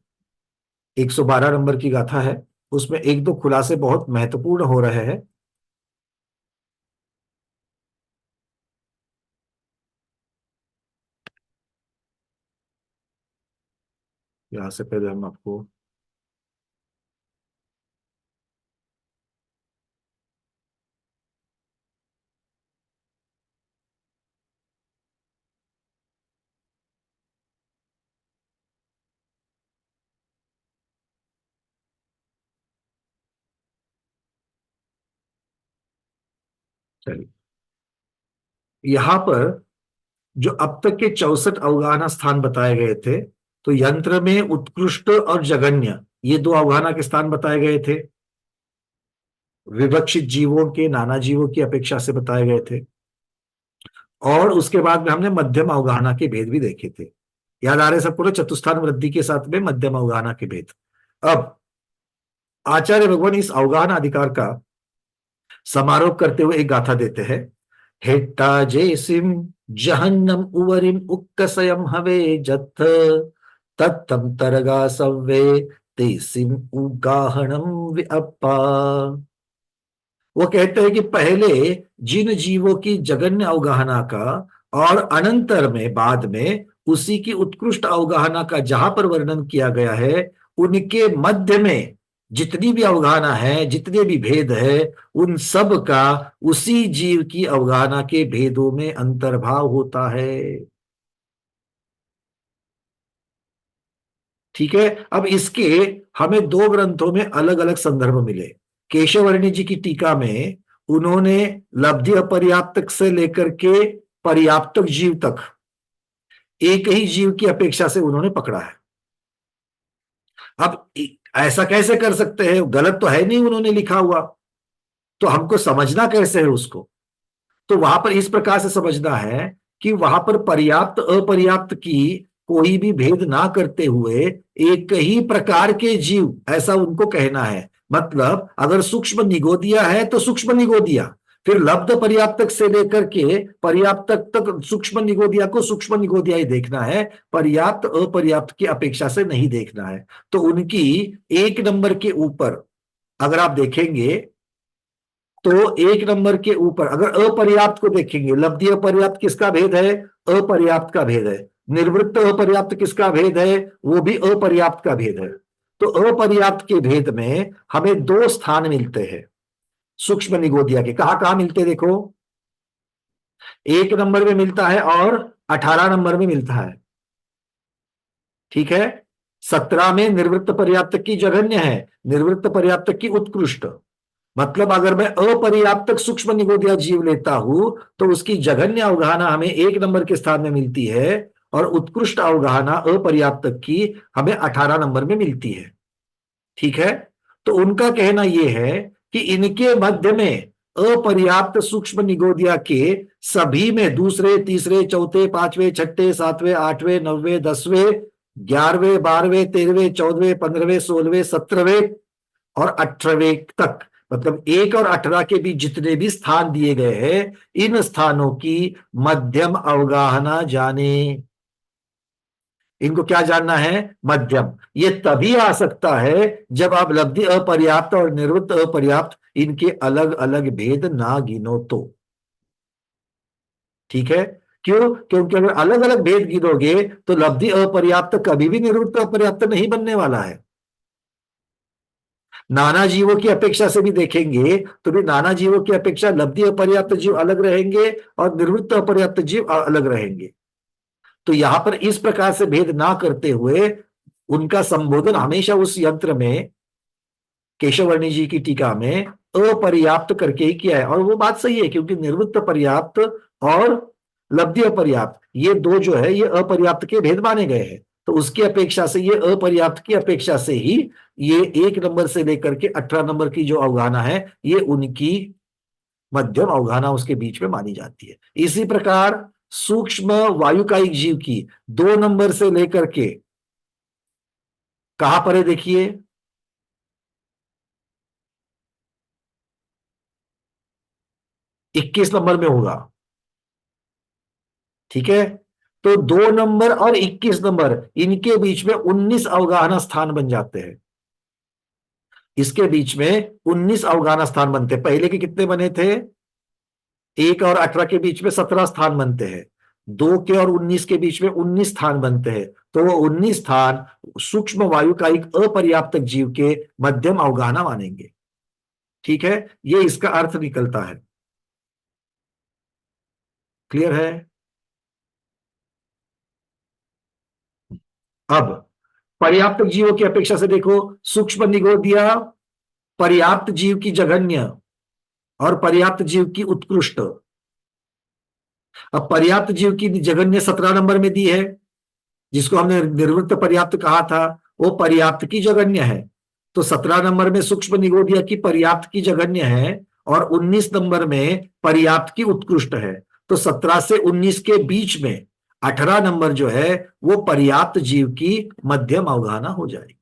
112 नंबर की गाथा है, उसमें एक दो खुलासे बहुत महत्वपूर्ण हो रहे हैं। यहां से पहले हम आपको चलिए यहां पर जो अब तक के 64 अवगाहना स्थान बताए गए थे, तो यंत्र में उत्कृष्ट और जघन्य, ये दो अवगाहना के स्थान बताए गए थे। विवक्षित जीवों के नाना जीवों की अपेक्षा से बताए गए थे, और उसके बाद में हमने मध्यम अवगाहना के भेद भी देखे थे। याद आ रहे सबको, चतुस्थान वृद्धि के साथ में मध्यम अवगाहना के भेद। अब आचार्य भगवान इस अवगाहना अधिकार का समारोप करते हुए एक गाथा देते हैं। हेट्टा जेसिम जहन्नम उवरिम उक्कसयम हवे जथ तत्तम तरगा सव्वे तेसिम उगाहणम विअप्पा। वो कहते हैं कि पहले जिन जीवों की जघन्य अवगाहना का और अनंतर में बाद में उसी की उत्कृष्ट अवगाहना का जहां पर वर्णन किया गया है, उनके मध्य में जितनी भी अवगाहना है, जितने भी भेद है, उन सब का उसी जीव की अवगाहना के भेदों में अंतर्भाव होता है। ठीक है, अब इसके हमें दो ग्रंथों में अलग अलग संदर्भ मिले। केशवर्णी जी की टीका में उन्होंने लब्धि अपर्याप्तक से लेकर के पर्याप्तक जीव तक एक ही जीव की अपेक्षा से उन्होंने पकड़ा है। अब ऐसा कैसे कर सकते हैं, गलत तो है नहीं उन्होंने लिखा हुआ, तो हमको समझना कैसे है उसको। तो वहां पर इस प्रकार से समझना है कि वहां पर पर्याप्त अपर्याप्त की कोई भी भेद ना करते हुए एक ही प्रकार के जीव, ऐसा उनको कहना है। मतलब अगर सूक्ष्म निगोदिया है तो सूक्ष्म निगोदिया, फिर लब्ध पर्याप्तक से लेकर के पर्याप्तक तक सूक्ष्म निगोदिया को सूक्ष्म निगोदिया ही देखना है, पर्याप्त अपर्याप्त की अपेक्षा से नहीं देखना है। तो उनकी एक नंबर के ऊपर अगर आप देखेंगे तो एक नंबर के ऊपर अगर अपर्याप्त को देखेंगे, लब्धि अपर्याप्त किसका भेद है, अपर्याप्त का भेद है। निर्वृत्त अपर्याप्त किसका भेद है, वो भी अपर्याप्त का भेद है। तो अपर्याप्त के भेद में हमें दो स्थान मिलते हैं सूक्ष्म निगोदिया के। कहां कहां मिलते देखो, एक नंबर में मिलता है और 18 नंबर में मिलता है। ठीक है, 17 में निर्वृत्त पर्याप्त की जघन्य है, निर्वृत्त पर्याप्त की उत्कृष्ट। मतलब अगर मैं अपर्याप्तक सूक्ष्म निगोदिया जीव लेता हूं तो उसकी जघन्य अवगाहना हमें एक नंबर के स्थान में मिलती है, और उत्कृष्ट अवगाहना अपर्याप्तक की हमें 18 नंबर में मिलती है। ठीक है, तो उनका कहना यह है कि इनके मध्य में अपर्याप्त सूक्ष्म निगोदिया के सभी में दूसरे, तीसरे, चौथे, पांचवें, छठे, सातवें, आठवें, नौवें, 10वें, 11वें, 12वें, 13वें, 14वें, 15वें, 16वें, 17वें और 18वें तक, मतलब 1 और 18 के बीच जितने भी स्थान दिए गए हैं, इन स्थानों की मध्यम अवगाहना जाने। इनको क्या जानना है, मध्यम। ये तभी आ सकता है जब आप लब्धि अपर्याप्त और निर्वृत्त अपर्याप्त इनके अलग अलग भेद ना गिनो तो। ठीक है, क्यों? क्योंकि अगर अलग अलग भेद गिनोगे तो लब्धि अपर्याप्त कभी भी निवृत्त अपर्याप्त नहीं बनने वाला है। नाना जीवों की अपेक्षा से भी देखेंगे तो भी नाना जीवों की अपेक्षा लब्धि अपर्याप्त जीव अलग रहेंगे और निवृत्त अपर्याप्त जीव अलग रहेंगे। तो यहां पर इस प्रकार से भेद ना करते हुए उनका संबोधन हमेशा उस यंत्र में, केशववर्णी जी की टीका में, अपर्याप्त करके ही किया है। और वो बात सही है, क्योंकि निवृत्त पर्याप्त और लब्धि अपर्याप्त ये दो जो है ये अपर्याप्त के भेद माने गए हैं। तो उसकी अपेक्षा से, ये अपर्याप्त की अपेक्षा से ही ये 1 नंबर से लेकर के 18 नंबर की जो अवगाहना है ये उनकी मध्यम अवगाहना उसके बीच में मानी जाती है। इसी प्रकार सूक्ष्म वायुकायिक जीव की 2 नंबर से लेकर के कहां पर है देखिए, 21 नंबर में होगा। ठीक है, तो 2 नंबर और 21 नंबर इनके बीच में 19 अवगाहना स्थान बन जाते हैं। इसके बीच में 19 अवगाहना स्थान बनते हैं। पहले के कितने बने थे? 1 और 18 के बीच में 17 स्थान बनते हैं। 2 के और 19 के बीच में 19 स्थान बनते हैं। तो वो 19 स्थान सूक्ष्म वायुकायिक अपर्याप्त जीव के मध्यम अवगाहना मानेंगे। ठीक है, ये इसका अर्थ निकलता है। क्लियर है? अब पर्याप्त जीवों की अपेक्षा से देखो, सूक्ष्म निगोदिया पर्याप्त जीव की जघन्य और पर्याप्त जीव की उत्कृष्ट। अब पर्याप्त जीव की जघन्य 17 नंबर में दी है, जिसको हमने निवृत्त पर्याप्त कहा था, वो पर्याप्त की जघन्य है। तो 17 नंबर में सूक्ष्म निगोदिया की पर्याप्त की जघन्य है और 19 नंबर में पर्याप्त की उत्कृष्ट है। तो 17 से 19 के बीच में 18 नंबर जो है वो पर्याप्त जीव की मध्यम अवगाहना हो जाएगी।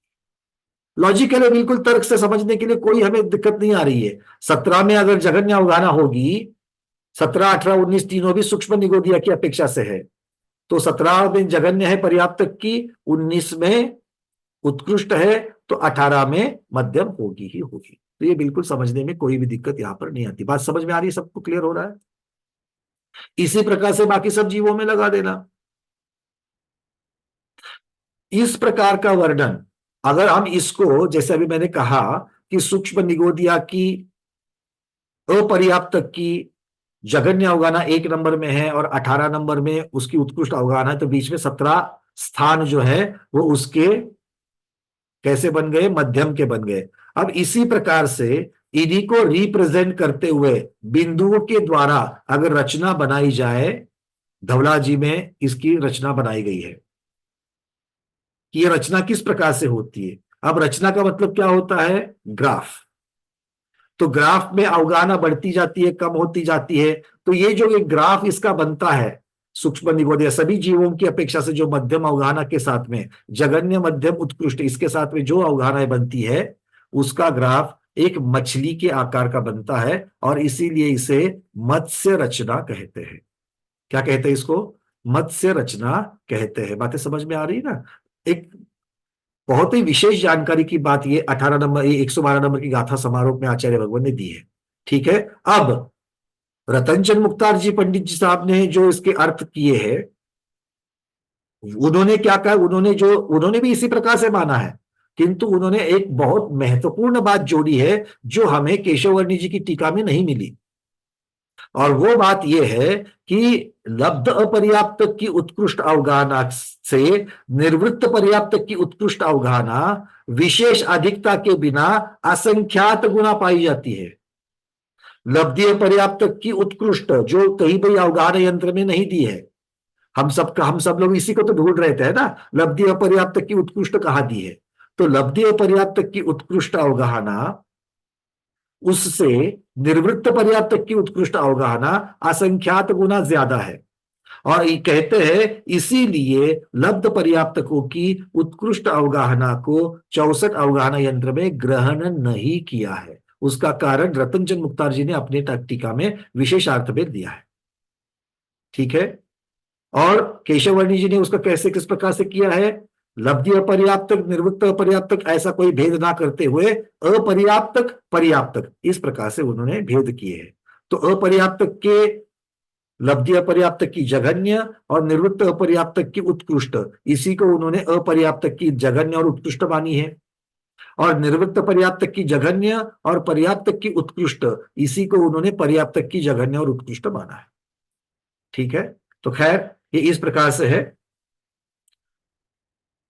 लॉजिकल है, बिल्कुल तर्क से समझने के लिए कोई हमें दिक्कत नहीं आ रही है। 17 में अगर जघन्य अवगाहना होगी, 17, 18, 19 तीनों भी सूक्ष्म निगोदिया की अपेक्षा से है, तो 17 में जघन्य है पर्याप्त की, 19 में उत्कृष्ट है, तो 18 में मध्यम होगी ही होगी। तो ये बिल्कुल समझने में कोई भी दिक्कत यहां पर नहीं आती। बात समझ में आ रही है? सबको क्लियर हो रहा है? इसी प्रकार से बाकी सब जीवों में लगा देना। इस प्रकार का वर्णन अगर हम इसको, जैसे अभी मैंने कहा कि सूक्ष्म निगोदिया की अपर्याप्त की जघन्य अवगाहना 1 नंबर में है और 18 नंबर में उसकी उत्कृष्ट अवगाहना है, तो बीच में 17 स्थान जो है वो उसके कैसे बन गए? मध्यम के बन गए। अब इसी प्रकार से इन्हीं को रिप्रेजेंट करते हुए बिंदुओं के द्वारा अगर रचना बनाई जाए, धवला जी में इसकी रचना बनाई गई है कि ये रचना किस प्रकार से होती है। अब रचना का मतलब क्या होता है? ग्राफ। तो ग्राफ में अवगाहना बढ़ती जाती है, कम होती जाती है। तो ये जो एक ग्राफ इसका बनता है सूक्ष्म निगोदिया सभी जीवों की अपेक्षा से, जो मध्यम अवगाहना के साथ में जघन्य मध्यम उत्कृष्ट इसके साथ में जो अवगाहनाएं बनती है, उसका ग्राफ एक मछली के आकार का बनता है और इसीलिए इसे मत्स्य रचना कहते हैं। क्या कहते हैं इसको? मत्स्य रचना कहते हैं। बातें समझ में आ रही है ना? एक बहुत ही विशेष जानकारी की बात ये 18 नंबर, ये 112 नंबर की गाथा समारोह में आचार्य भगवान ने दी है। ठीक है, अब रतनचंद मुख्तार जी पंडित जी साहब ने जो इसके अर्थ किए हैं, उन्होंने क्या कहा? उन्होंने भी इसी प्रकार से माना है, किंतु उन्होंने एक बहुत महत्वपूर्ण बात जोड़ी है जो हमें केशववर्णी जी की टीका में नहीं मिली। और वो बात यह है कि लब्ध अपर्याप्त की उत्कृष्ट अवगाहना से निवृत्त पर्याप्त की उत्कृष्ट अवगाहना विशेष अधिकता के बिना असंख्यात गुना पाई जाती है। लब्धि अपर्याप्त की उत्कृष्ट जो कहीं भी अवगाहना यंत्र में नहीं दी है, हम सब लोग इसी को तो ढूंढ रहे थे ना, लब्धि अपर्याप्त की उत्कृष्ट कहाँ दी है। तो लब्धि अपर्याप्त की उत्कृष्ट अवगाहना उससे निर्वृत्त पर्याप्त की उत्कृष्ट अवगाहना असंख्यात गुना ज्यादा है। और ये कहते हैं इसीलिए लब्ध पर्याप्तकों की उत्कृष्ट अवगाहना को 64 अवगाहना यंत्र में ग्रहण नहीं किया है। उसका कारण रतनचंद मुख्तार जी ने अपने टीका में विशेषार्थ में दिया है। ठीक है, और केशववर्णी जी ने उसका कैसे किस प्रकार से किया है? लब्धि अपर्याप्तक निवृत्त अपर्याप्तक ऐसा कोई भेद ना करते हुए अपर्याप्तक पर्याप्तक इस प्रकार से उन्होंने भेद किए हैं। तो अपर्याप्तक के लब्धि अपर्याप्तक की जघन्य और निवृत्त अपर्याप्तक की उत्कृष्ट, इसी को उन्होंने अपर्याप्तक की जघन्य और उत्कृष्ट मानी है। और निवृत्त पर्याप्तक की जघन्य और पर्याप्तक की उत्कृष्ट, इसी को उन्होंने पर्याप्तक की जघन्य और उत्कृष्ट माना है। ठीक है, तो खैर ये इस प्रकार से है।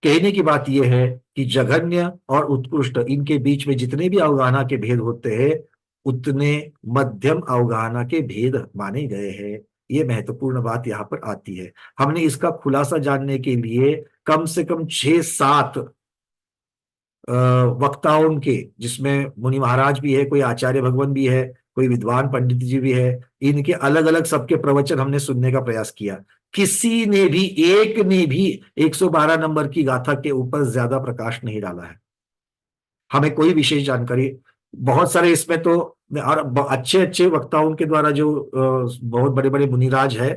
कहने की बात यह है कि जघन्य और उत्कृष्ट, इनके बीच में जितने भी अवगाहना के भेद होते हैं उतने मध्यम अवगाहना के भेद माने गए हैं। ये महत्वपूर्ण बात यहां पर आती है। हमने इसका खुलासा जानने के लिए कम से कम 6-7 वक्ताओं के, जिसमें मुनि महाराज भी है, कोई आचार्य भगवान भी है, कोई विद्वान पंडित जी भी है, इनके अलग अलग सबके प्रवचन हमने सुनने का प्रयास किया। किसी ने भी, एक ने भी 112 नंबर की गाथा के ऊपर ज्यादा प्रकाश नहीं डाला है। हमें कोई विशेष जानकारी, बहुत सारे इसमें तो, और अच्छे अच्छे वक्ताओं के द्वारा जो बहुत बड़े बड़े मुनिराज है,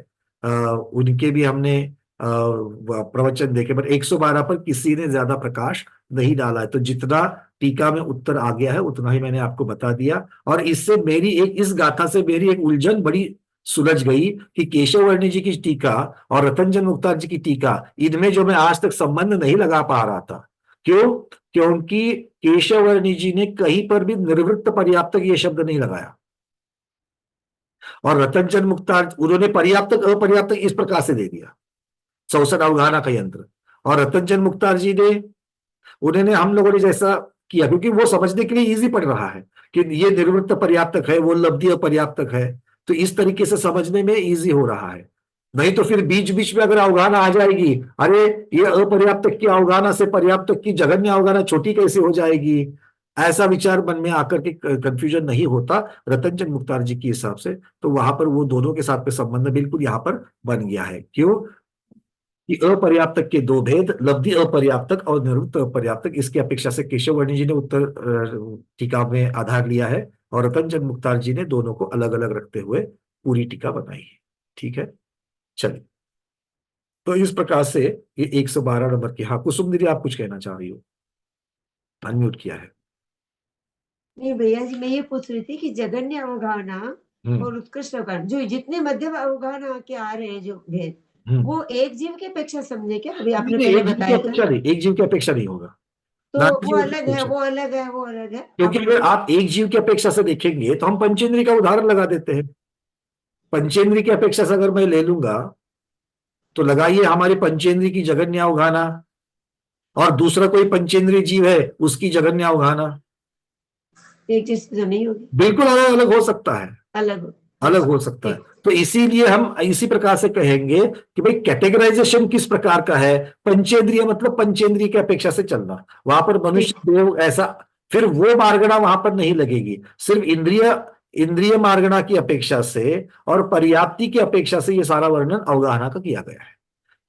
उनके भी हमने प्रवचन देखे, पर 112 पर किसी ने ज्यादा प्रकाश नहीं डाला है। तो जितना टीका में उत्तर आ गया है उतना ही मैंने आपको बता दिया। और इससे मेरी इस गाथा से मेरी एक उलझन बड़ी सुलझ गई कि केशव वर्णी जी की टीका और रतनचंद मुक्तार जी की टीका, इनमें जो मैं आज तक संबंध नहीं लगा पा रहा था। क्यों? क्योंकि केशव वर्णी जी ने कहीं पर भी निवृत्त पर्याप्तक ये शब्द नहीं लगाया, और रतनचंद मुक्तार उन्होंने पर्याप्तक अपर्याप्तक इस प्रकार से दे दिया, 64 अवगाहना का यंत्र। और रतनचंद मुक्तार जी ने, उन्होंने हम लोगों ने जैसा किया, क्योंकि वो समझने के लिए इजी पड़ रहा है कि ये निवृत्त पर्याप्तक है, वो लब्धि अपर्याप्तक है, तो इस तरीके से समझने में इजी हो रहा है। नहीं तो फिर बीच बीच में अगर अवगाहना आ जाएगी, अरे ये अपर्याप्तक की अवगाहना से पर्याप्तक की जघन्य अवगाहना छोटी कैसे हो जाएगी, ऐसा विचार मन में आकर के कंफ्यूजन नहीं होता रतनचंद मुक्तार जी के हिसाब से। तो वहां पर वो दोनों के साथ में संबंध बिल्कुल यहां पर बन गया है। क्यों? कि अपर्याप्तक के दो भेद, लब्धि अपर्याप्तक और निवृत्त अपर्याप्तक, इसकी अपेक्षा से केशव वर्णी जी ने उत्तर टीका में आधार लिया है, और रतनचंद मुक्तार जी ने दोनों को अलग अलग रखते हुए पूरी टीका बनाई है। ठीक है, चलिए। तो इस प्रकार से ये 112 नंबर की। हाँ कुसुम दीदी, आप कुछ कहना चाह रही हो? अनम्यूट किया है। नहीं भैया जी, मैं ये पूछ रही थी कि जघन्य अवगाहना और उत्कृष्ट अवगाहना, जो जितने मध्यम अवगाहना के आ रहे हैं जो भेद, वो एक जीव की अपेक्षा समझे क्या? अभी आपने पहले बताया था। एक जीव की अपेक्षा नहीं होगा, तो वो अलग है, वो अलग है, वो अलग है। क्योंकि अगर आप एक जीव की अपेक्षा से देखेंगे तो हम पंचेंद्री का उदाहरण लगा देते हैं। पंचेंद्री की अपेक्षा से अगर मैं ले लूंगा तो लगाइए हमारी पंचेंद्री की जघन्य अवगाहना, और दूसरा कोई पंचेंद्रीय जीव है उसकी जघन्य अवगाहना, एक चीज तो नहीं होगी, बिल्कुल अलग अलग हो सकता है, अलग हो सकता है। तो इसीलिए हम इसी प्रकार से कहेंगे कि भाई कैटेगराइजेशन किस प्रकार का है। पंचेंद्रिय मतलब पंचेंद्रिय की अपेक्षा से चलना, वहां पर मनुष्य देव ऐसा, फिर वो मार्गणा वहां पर नहीं लगेगी। सिर्फ इंद्रिय मार्गणा की अपेक्षा से और पर्याप्ति की अपेक्षा से ये सारा वर्णन अवगाहना का किया गया है।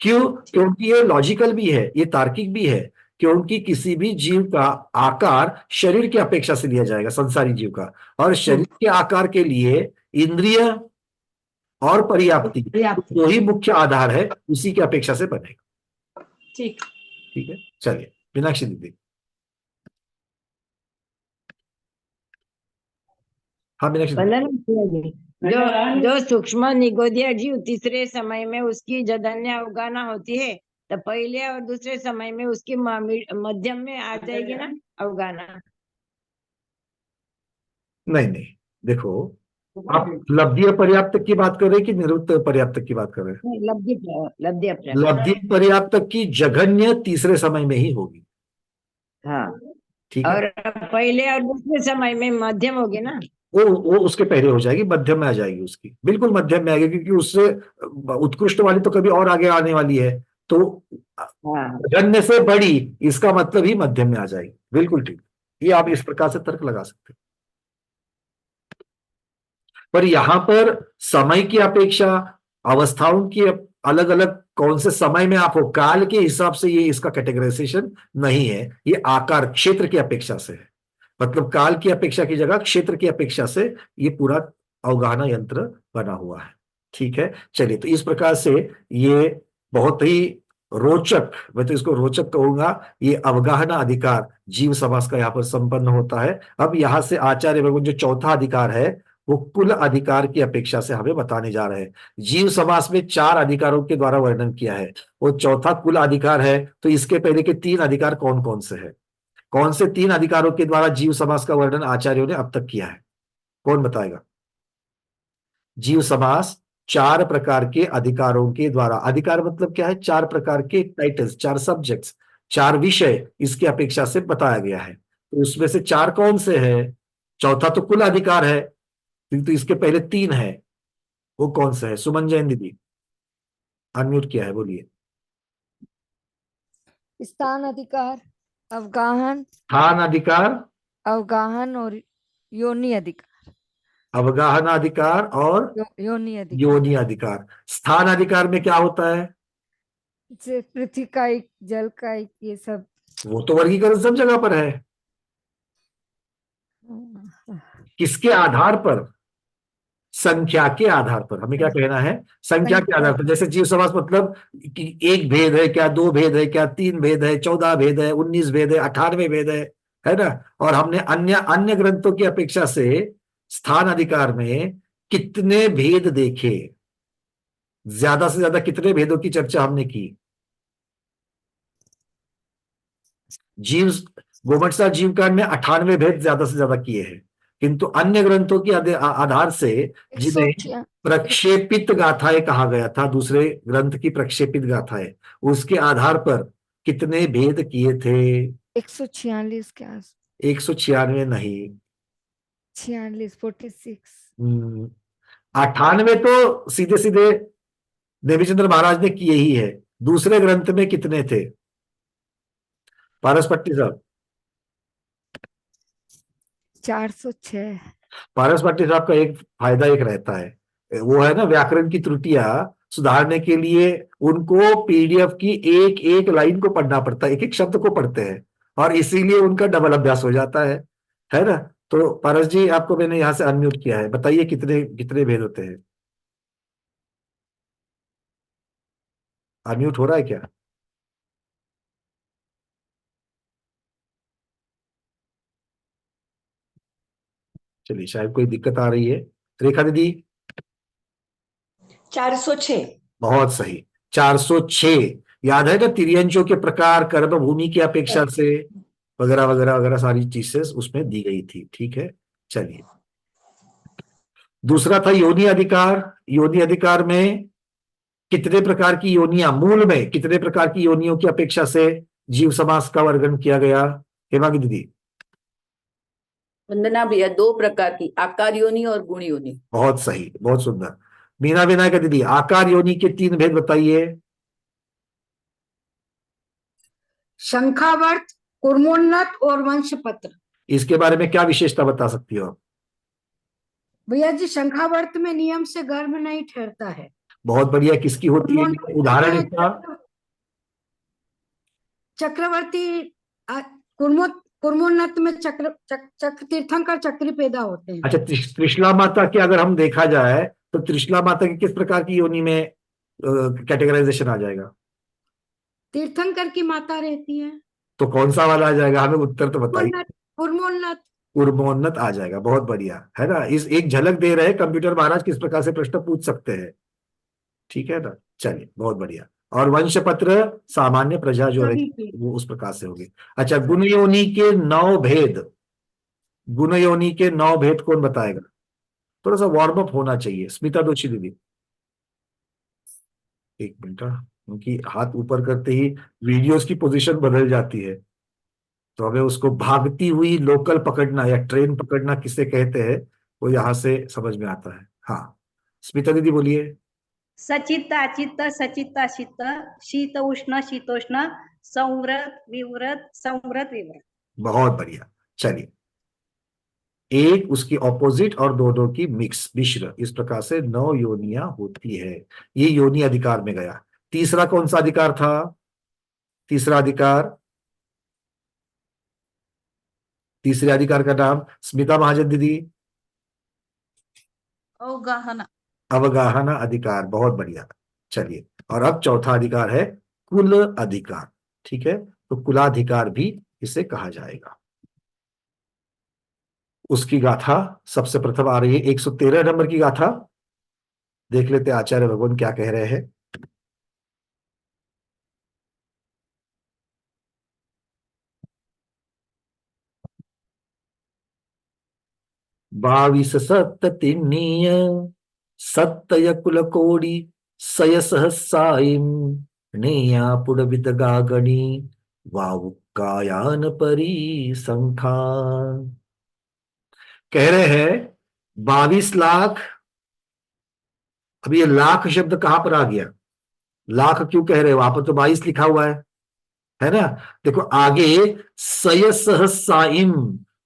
क्यों? क्योंकि ये लॉजिकल भी है, ये तार्किक भी है, क्योंकि किसी भी जीव का आकार शरीर की अपेक्षा से लिया जाएगा, संसारी जीव का, और शरीर के आकार के लिए इंद्रिय और पर्याप्ति दो ही मुख्य आधार है, उसी की अपेक्षा से बनेगा। ठीक है, चलिए मीनाक्षी दीदी। हाँ मीनाक्षी, जो सूक्ष्म निगोदिया जीव तीसरे समय में उसकी जघन्य अवगाहना होती है, तो पहले और दूसरे समय में उसकी मध्यम में आ जाएगी ना अवगाहना? नहीं, देखो आप लब्धि पर्याप्तक की बात कर रहे हैं कि निवृत्त पर्याप्तक की बात कर रहे हैं? लब्धि पर्याप्तक की जघन्य तीसरे समय में ही होगी। हाँ, ठीक है। और पहले और दूसरे समय में मध्यम होगी ना? वो उसके पहले हो जाएगी, मध्यम में आ जाएगी उसकी, बिल्कुल मध्यम में आएगी, क्योंकि उससे उत्कृष्ट वाली तो कभी और आगे आने वाली है। तो जघन्य से बड़ी, इसका मतलब ही मध्यम में आ जाएगी। बिल्कुल ठीक, ये आप इस प्रकार से तर्क लगा सकते हैं। पर यहां पर समय की अपेक्षा, अवस्थाओं की अलग अलग, कौन से समय में आप हो, काल के हिसाब से ये इसका कैटेगराइजेशन नहीं है, ये आकार क्षेत्र की अपेक्षा से है। मतलब काल की अपेक्षा की जगह क्षेत्र की अपेक्षा से ये पूरा अवगाहना यंत्र बना हुआ है। ठीक है, चलिए। तो इस प्रकार से ये बहुत ही रोचक, मैं तो इसको रोचक कहूंगा, ये अवगाहना अधिकार जीव समास का यहाँ पर संपन्न होता है। अब यहां से आचार्य भगवान जो चौथा अधिकार है वो कुल अधिकार की अपेक्षा से हमें बताने जा रहे हैं। जीव समास में 4 अधिकारों के द्वारा वर्णन किया है, वो चौथा कुल अधिकार है। तो इसके पहले के 3 अधिकार कौन कौन से हैं? कौन से 3 अधिकारों के द्वारा जीव समास का वर्णन आचार्यों ने अब तक किया है? कौन बताएगा? जीव समास 4 प्रकार के अधिकारों के द्वारा, अधिकार मतलब क्या है? 4 प्रकार के टाइटल्स, 4 सब्जेक्ट्स, 4 विषय इसकी अपेक्षा से बताया गया है। तो उसमें से 4 कौन से हैं? चौथा तो कुल अधिकार है, किंतु इसके पहले 3 है, वो कौन सा है? सुमन जैन दीदी अनम्यूट किया है, बोलिए। स्थान अधिकार, अवगाहन, स्थान अधिकार, अवगाहन और योनि अधिकार। अवगाहन अधिकार और योनि अधिकार। योनि अधिकार। स्थान अधिकार में क्या होता है? जैसे पृथ्वी कायिक, जल कायिक, ये सब। वो तो वर्गीकरण सब जगह पर है। किसके आधार पर? संख्या के आधार पर। हमें क्या कहना है? संख्या के आधार पर। जैसे जीव समास मतलब कि 1 भेद है क्या, 2 भेद है क्या, 3 भेद है, 14 भेद है, 19 भेद है, 98 भेद है ना? और हमने अन्य अन्य ग्रंथों की अपेक्षा से स्थान अधिकार में कितने भेद देखे, ज्यादा से ज्यादा कितने भेदों की चर्चा हमने की? जीव गोमटसा जीव कांड में 98 भेद ज्यादा से ज्यादा किए हैं, किंतु अन्य ग्रंथों के आधार से जिन्हें प्रक्षेपित गाथाएं कहा गया था, दूसरे ग्रंथ की प्रक्षेपित गाथाएं, उसके आधार पर कितने भेद किए थे? 146 के आस। 196 नहीं, 46, 46। 98 तो सीधे सीधे देवीचंद्र महाराज ने किए ही है। दूसरे ग्रंथ में कितने थे? पारस पट्टी साहब। 406। पारस पट्टी साहब का एक फायदा एक रहता है, वो है ना, व्याकरण की त्रुटियां सुधारने के लिए उनको पीडीएफ की एक एक लाइन को पढ़ना पड़ता है, एक एक शब्द को पढ़ते हैं, और इसीलिए उनका डबल अभ्यास हो जाता है ना? तो पारस जी, आपको मैंने यहां से अनम्यूट किया है, बताइए कितने कितने भेद होते हैं? अनम्यूट हो रहा है क्या? चलिए, शायद कोई दिक्कत आ रही है। रेखा दीदी। 406। बहुत सही, 406। याद है ना, तिर्यंचों के प्रकार, कर्म भूमि की अपेक्षा से, वगैरह वगैरह वगैरह सारी चीजें उसमें दी गई थी। ठीक है, चलिए। दूसरा था योनि अधिकार। योनि अधिकार में कितने प्रकार की योनियां, मूल में कितने प्रकार की योनियों की अपेक्षा से जीव समास का वर्णन किया गया? हेमांगी दीदी। वंदना भैया, 2 प्रकार की, आकार योनि और गुण योनि। बहुत सही, बहुत सुंदर। मीना विनायक दीदी, आकार योनि के 3 भेद बताइए। शंखावर्त, कूर्मोन्नत और वंशपत्र। इसके बारे में क्या विशेषता बता सकती हो आप? भैया जी, शंखावर्त में नियम से गर्भ नहीं ठहरता है। बहुत बढ़िया। किसकी होती है? उदाहरण इसका। चक्रवर्ती, कुर्मोन्नत में चक्र तीर्थंकर चक्री पैदा होते हैं। अच्छा, त्रिशला माता की अगर हम देखा जाए तो त्रिशला माता की किस प्रकार की योनि में कैटेगराइजेशन आ जाएगा? तीर्थंकर की माता रहती है। तो कौन सा वाला आ जाएगा? हमें उत्तर तो बताइए। कुर्मोन्नत। कुर्मोन्नत आ जाएगा। बहुत बढ़िया, है ना? इस एक झलक दे रहे हैं कंप्यूटर महाराज किस प्रकार से प्रश्न पूछ सकते हैं। ठीक है ना? चलिए, बहुत बढ़िया। और वंशपत्र सामान्य प्रजा जो है वो उस प्रकार से होगी। अच्छा, गुण योनि के 9 भेद। गुण योनि के 9 भेद कौन बताएगा? थोड़ा सा वार्म अप होना चाहिए। स्मिता दोषी दीदी, 1 मिनट। उनकी हाथ ऊपर करते ही वीडियोस की पोजीशन बदल जाती है, तो हमें उसको भागती हुई लोकल पकड़ना या ट्रेन पकड़ना किसे कहते हैं, वो यहां से समझ में आता है। हाँ, स्मिता दीदी बोलिए। सचित अचित सचित अचित, शीत उष्ण शीतोष्ण, संव्रत विव्रत संव्रत विव्रत। बहुत बढ़िया। चलिए, एक उसकी ऑपोजिट और दोनों की मिक्स, मिश्र, इस प्रकार से 9 योनियां होती है। ये योनि अधिकार में गया। तीसरा कौन सा अधिकार था? तीसरा अधिकार, तीसरे अधिकार का नाम स्मिता महाजन दीदी। अवगाहना। अवगाहना अधिकार। बहुत बढ़िया। चलिए, और अब चौथा अधिकार है कुल अधिकार। ठीक है, तो कुलाधिकार भी इसे कहा जाएगा। उसकी गाथा सबसे प्रथम आ रही है 113 नंबर की गाथा। देख लेते हैं आचार्य भगवान क्या कह रहे हैं। बावीस सत्त तिन्नीय सत्तय कुल कोडी सय सहसाईम नेया पुडविद गागणी वावुकायान परी संखान। कह रहे हैं 22 लाख। अब ये लाख शब्द कहां पर आ गया? लाख क्यों कह रहे हो? वहां पर तो 22 लिखा हुआ है ना? देखो आगे सय सहसाइम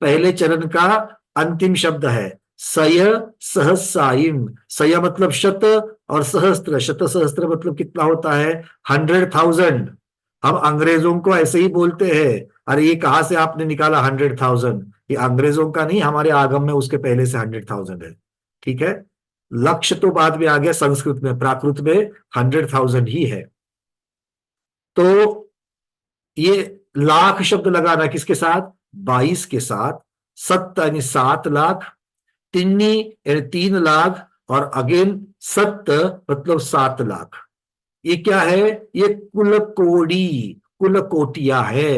पहले चरण का अंतिम शब्द है। सय सहसाइम, सय मतलब शत और सहस्त्र, शत सहस्त्र मतलब कितना होता है? 100,000। हम अंग्रेजों को ऐसे ही बोलते हैं, अरे ये कहां से आपने निकाला 100,000? ये अंग्रेजों का नहीं, हमारे आगम में उसके पहले से 100,000 है। ठीक है, लक्ष्य तो बाद में आ गया संस्कृत में, प्राकृत में 100,000 ही है। तो ये लाख शब्द लगाना किसके साथ? 22 के साथ। सत्त यानी 7 लाख, तिन्नी यानी 3 लाख, और अगेन सत्त मतलब 7 लाख। ये क्या है? ये कुल कोड़ी, कुल कोटिया है।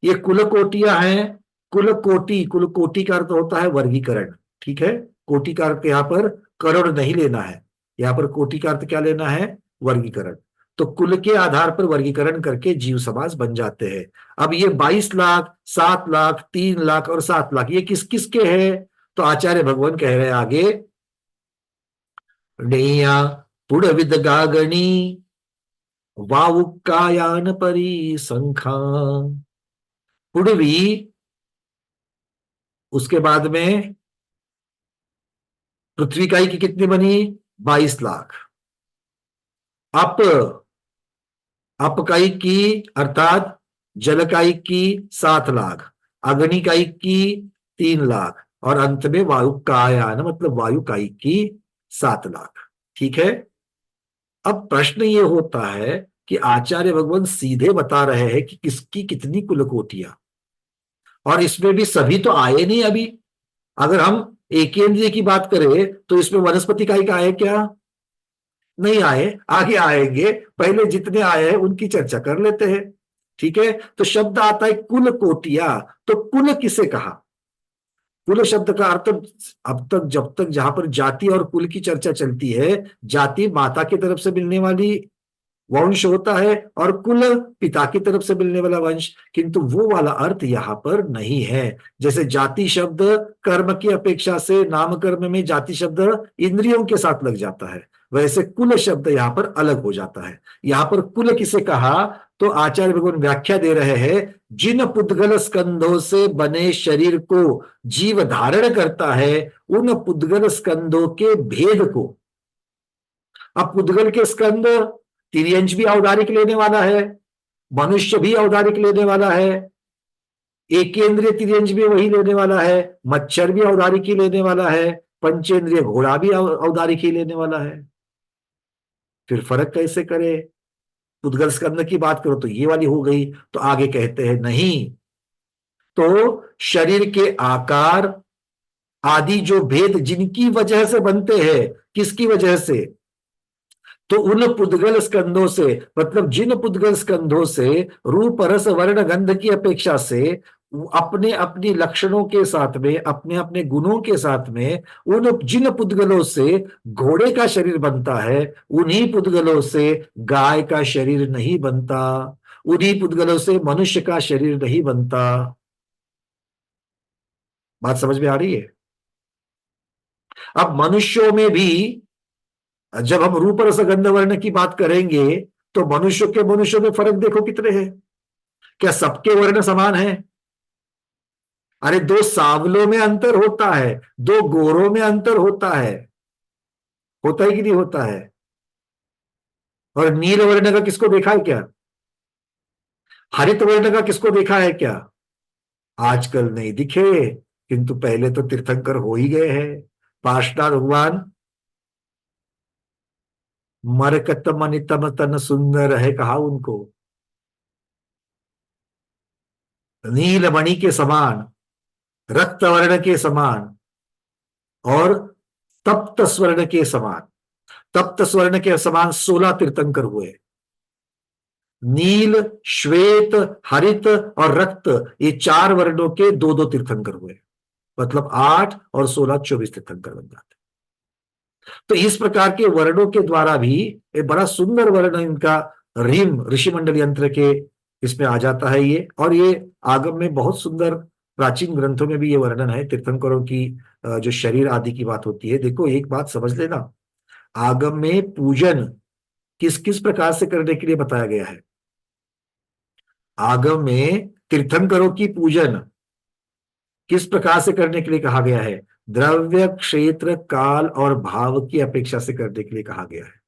ये कुल कोटिया है। कुल कोटि, कुल कोटि का अर्थ होता है वर्गीकरण। ठीक है, कोटि का अर्थ यहां पर करोड़ नहीं लेना है, यहां पर कोटि का अर्थ क्या लेना है? वर्गीकरण। तो कुल के आधार पर वर्गीकरण करके जीव समाज बन जाते हैं। अब ये 22 लाख, 7 लाख, 3 लाख और 7 लाख ये किस किसके हैं? तो आचार्य भगवान कह रहे हैं आगे, नेया पुड़विद गागणी वावुकायान परी संखा। पुड़वी, उसके बाद में पृथ्वी इकाई की कितनी बनी? 22 लाख। अप, अपकाई की अर्थात जलकाई की 7 लाख, अग्निकाई की 3 लाख, और अंत में वायुकायान मतलब वायुकाई की 7 लाख। ठीक है, अब प्रश्न ये होता है कि आचार्य भगवान सीधे बता रहे हैं कि किसकी कितनी कुलकोटियां, और इसमें भी सभी तो आए नहीं अभी। अगर हम एकेंद्रिय की बात करें तो इसमें वनस्पति इकाई का आए क्या? नहीं आए, आगे आएंगे। पहले जितने आए हैं उनकी चर्चा कर लेते हैं। ठीक है, तो शब्द आता है कुल कोटिया। तो कुल किसे कहा? कुल शब्द का अर्थ अब तक, जब तक जहां पर जाति और कुल की चर्चा चलती है, जाति माता की तरफ से मिलने वाली वंश होता है और कुल पिता की तरफ से मिलने वाला वंश, किंतु वो वाला अर्थ यहां पर नहीं है। जैसे जाति शब्द कर्म की अपेक्षा से नाम कर्म में जाति शब्द इंद्रियों के साथ लग जाता है, वैसे कुल शब्द यहां पर अलग हो जाता है। यहां पर कुल किसे कहा? तो आचार्य भगवान व्याख्या दे रहे हैं, जिन पुद्गल स्कंधों से बने शरीर को जीव धारण करता है, उन पुद्गल स्कंधों के भेद को। अब पुद्गल के स्कंध, तिर्यंश भी औदारिक लेने वाला है, मनुष्य भी औदारिक लेने वाला है, एकेंद्रिय तिर्यंश भी वही लेने वाला है, मच्छर भी औदारिक ही लेने वाला है, पंचेंद्रिय घोड़ा भी औदारिक ही लेने वाला है। फिर फर्क कैसे करे? पुद्गल स्कंद की बात करो तो ये वाली हो गई, तो आगे कहते हैं नहीं, तो शरीर के आकार आदि जो भेद जिनकी वजह से बनते हैं, किसकी वजह से? तो उन पुद्गल स्कंधों से, मतलब जिन पुद्गल स्कंधों से रूप रस वर्ण गंध की अपेक्षा से अपने अपने लक्षणों के साथ में, अपने अपने गुणों के साथ में, उन जिन पुद्गलों से घोड़े का शरीर बनता है, उन्हीं पुद्गलों से गाय का शरीर नहीं बनता, उन्हीं पुद्गलों से मनुष्य का शरीर नहीं बनता। बात समझ में आ रही है? अब मनुष्यों में भी जब हम रूप रस गंध वर्ण की बात करेंगे तो मनुष्यों में फर्क देखो कितने हैं। क्या सबके वर्ण समान है? अरे 2 सांवलों में अंतर होता है, 2 गोरों में अंतर होता है कि नहीं होता है? और नील वर्ण का किसको देखा है क्या? हरित वर्ण का किसको देखा है क्या? आजकल नहीं दिखे, किंतु पहले तो तीर्थंकर हो ही गए हैं। पार्षनाथ भगवान मरकत मनितम तन सुंदर है कहा उनको, नीलमणि के समान। रक्त वर्ण के समान और तप्त स्वर्ण के समान। तप्त स्वर्ण के समान 16 तीर्थंकर हुए। नील, श्वेत, हरित और रक्त, ये 4 वर्णों के 2-2 तीर्थंकर हुए, मतलब 8 और 16 24 तीर्थंकर बन जाते। तो इस प्रकार के वर्णों के द्वारा भी एक बड़ा सुंदर वर्ण इनका रीम ऋषिमंडल यंत्र के इसमें आ जाता है ये। और ये आगम में बहुत सुंदर प्राचीन ग्रंथों में भी ये वर्णन है तीर्थंकरों की जो शरीर आदि की बात होती है। देखो एक बात समझ लेना, आगम में पूजन किस किस प्रकार से करने के लिए बताया गया है। आगम में तीर्थंकरों की पूजन किस प्रकार से करने के लिए कहा गया है? द्रव्य, क्षेत्र, काल और भाव की अपेक्षा से करने के लिए कहा गया है।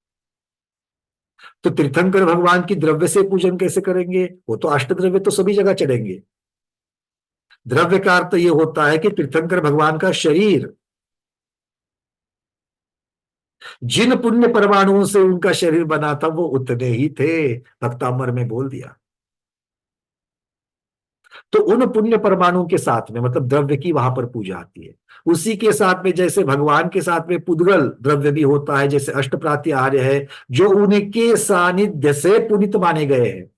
तो तीर्थंकर भगवान की द्रव्य से पूजन कैसे करेंगे? वो तो अष्टद्रव्य तो सभी जगह चढ़ेंगे। द्रव्य का अर्थ ये होता है कि तीर्थंकर भगवान का शरीर, जिन पुण्य परमाणुओं से उनका शरीर बना था वो उतने ही थे, भक्तामर में बोल दिया। तो उन पुण्य परमाणुओं के साथ में मतलब द्रव्य की वहां पर पूजा आती है। उसी के साथ में जैसे भगवान के साथ में पुद्गल द्रव्य भी होता है, जैसे अष्टप्रात्याहार्य है जो उनके सानिध्य से पुनित माने गए हैं।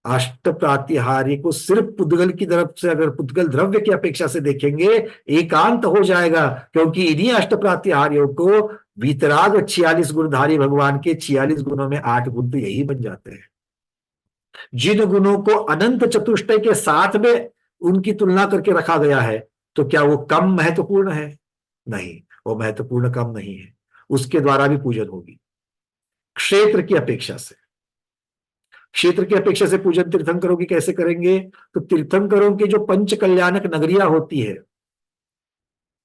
अष्टप्रात्याहार्य को सिर्फ पुद्गल की तरफ से अगर पुद्गल द्रव्य की अपेक्षा से देखेंगे एकांत हो जाएगा, क्योंकि इन्हीं अष्टप्रात्याहार्यों को वीतराग 46 गुणधारी भगवान के 46 गुणों में 8 गुण तो यही बन जाते हैं। जिन गुणों को अनंत चतुष्टय के साथ में उनकी तुलना करके रखा गया है, तो क्या वो कम महत्वपूर्ण है? नहीं, वो महत्वपूर्ण कम नहीं है। उसके द्वारा भी पूजन होगी क्षेत्र की अपेक्षा से। क्षेत्र की अपेक्षा से पूजन तीर्थंकरों की कैसे करेंगे? तो तीर्थंकरों के जो पंच कल्याणक नगरियां होती है,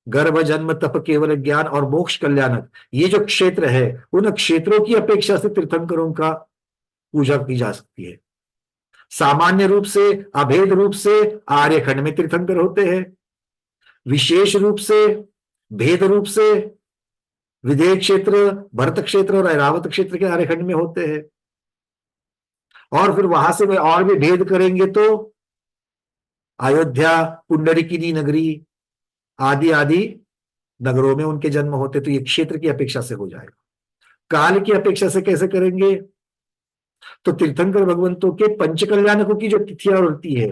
गर्भ, जन्म, तप, केवल ज्ञान और मोक्ष कल्याणक, ये जो क्षेत्र है उन क्षेत्रों की अपेक्षा से तीर्थंकरों का पूजा की जा सकती है। सामान्य रूप से, अभेद रूप से आर्यखंड में तीर्थंकर होते हैं, विशेष रूप से, भेद रूप से विदेह क्षेत्र, भरत क्षेत्र और ऐरावत क्षेत्र के आर्यखंड में होते हैं। और फिर वहां से वे और भी भेद करेंगे तो अयोध्या, पुंडरीकिनी नगरी आदि आदि नगरों में उनके जन्म होते, तो ये क्षेत्र की अपेक्षा से हो जाएगा। काल की अपेक्षा से कैसे करेंगे? तो तीर्थंकर भगवंतों के पंच कल्याणकों की जो तिथियां होती है,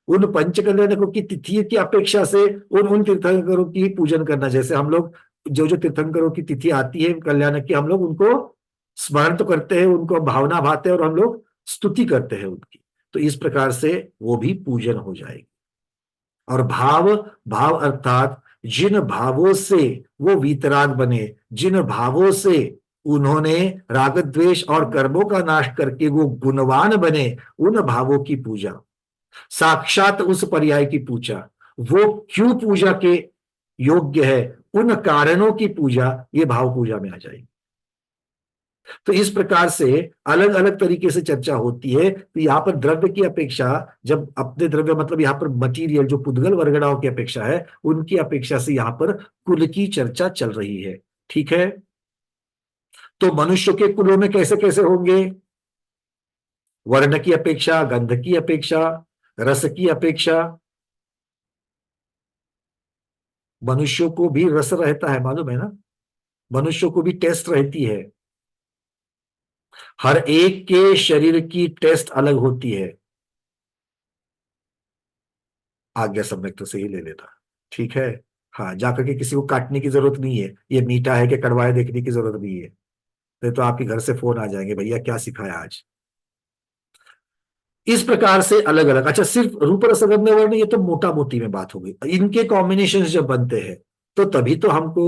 उन पंच कल्याणकों की तिथि की अपेक्षा से उन तीर्थंकरों की पूजन करना। जैसे हम लोग जो जो तीर्थंकरों की तिथि आती है कल्याणक की, हम लोग उनको स्मरण तो करते हैं, उनको भावना भाते हैं और हम लोग स्तुति करते हैं उनकी। तो इस प्रकार से वो भी पूजन हो जाएगी। और भाव अर्थात जिन भावों से वो वीतराग बने, जिन भावों से उन्होंने राग द्वेष और कर्मों का नाश करके वो गुणवान बने, उन भावों की पूजा, साक्षात उस पर्याय की पूजा, वो क्यों पूजा के योग्य है, उन कारणों की पूजा, ये भाव पूजा में आ जाएगी। तो इस प्रकार से अलग अलग तरीके से चर्चा होती है। तो यहां पर द्रव्य की अपेक्षा, जब अपने द्रव्य मतलब यहां पर मटीरियल जो पुद्गल वर्गणाओं की अपेक्षा है, उनकी अपेक्षा से यहां पर कुल की चर्चा चल रही है। ठीक है, तो मनुष्य के कुलों में कैसे कैसे होंगे? वर्ण की अपेक्षा, गंध की अपेक्षा, रस की अपेक्षा। मनुष्यों को भी रस रहता है, मालूम है ना? मनुष्यों को भी टेस्ट रहती है। हर एक के शरीर की टेस्ट अलग होती है। आज्ञा सम्यक तो सही ले लेना, ठीक है। हाँ, जाकर के किसी को काटने की जरूरत नहीं है, ये मीठा है कि कड़वा है देखने की जरूरत नहीं है। तो आपके घर से फोन आ जाएंगे, भैया क्या सिखाया आज। इस प्रकार से अलग अलग। अच्छा, सिर्फ रूप रस गंध वर्ण, ये तो मोटा मोटी में बात हो गई। इनके कॉम्बिनेशन जब बनते हैं तो तभी तो हमको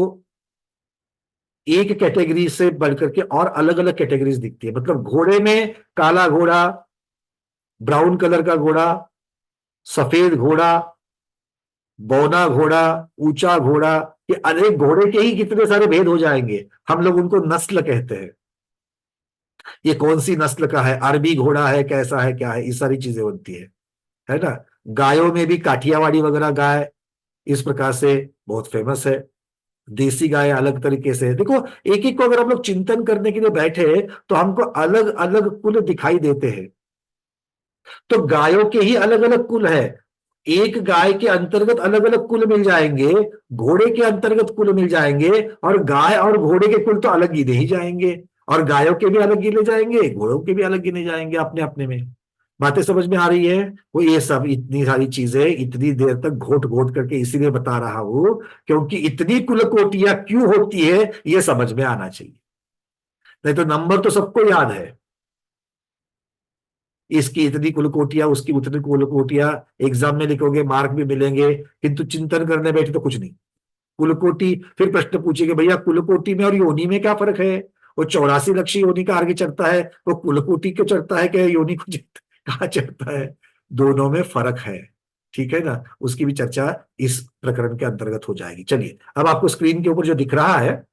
एक कैटेगरी से बढ़कर के और अलग अलग कैटेगरीज दिखती है। मतलब घोड़े में काला घोड़ा, ब्राउन कलर का घोड़ा, सफेद घोड़ा, बौना घोड़ा, ऊंचा घोड़ा, ये अनेक घोड़े के ही कितने सारे भेद हो जाएंगे। हम लोग उनको नस्ल कहते हैं। ये कौन सी नस्ल का है, अरबी घोड़ा है, कैसा है, क्या है, ये सारी चीजें बनती है ना। गायों में भी काठियावाड़ी वगैरह गाय इस प्रकार से बहुत फेमस है। देसी गाय अलग तरीके से। देखो, एक एक को अगर हम लोग चिंतन करने के लिए बैठे तो हमको अलग अलग कुल दिखाई देते हैं। तो गायों के ही अलग अलग कुल है। एक गाय के अंतर्गत अलग अलग कुल मिल जाएंगे, घोड़े के अंतर्गत कुल मिल जाएंगे, और गाय और घोड़े के कुल तो अलग गिने ही जाएंगे, और गायों के भी अलग गिने जाएंगे, घोड़ों के भी अलग गिने जाएंगे अपने अपने में। बातें समझ में आ रही है? वो ये सब इतनी सारी चीजें इतनी देर तक घोट घोट करके इसीलिए बता रहा हूं क्योंकि इतनी कुल कोटियां क्यों होती है ये समझ में आना चाहिए। नहीं तो नंबर तो सबको याद है, इसकी इतनी कुल कोटियां, उसकी उतनी कुल कोटियां, एग्जाम में लिखोगे मार्क भी मिलेंगे, किंतु चिंतन करने बैठे तो कुछ नहीं। कुल कोटि, फिर प्रश्न पूछेंगे भैया कुल कोटि में और योनि में क्या फर्क है? वो 84 लक्ष्य योनि का आगे चढ़ता है, वो कुल कोटि क्यों चढ़ता है, क्या योनि को कहा चढ़ता है? दोनों में फर्क है, ठीक है ना? उसकी भी चर्चा इस प्रकरण के अंतर्गत हो जाएगी। चलिए, अब आपको स्क्रीन के ऊपर जो दिख रहा है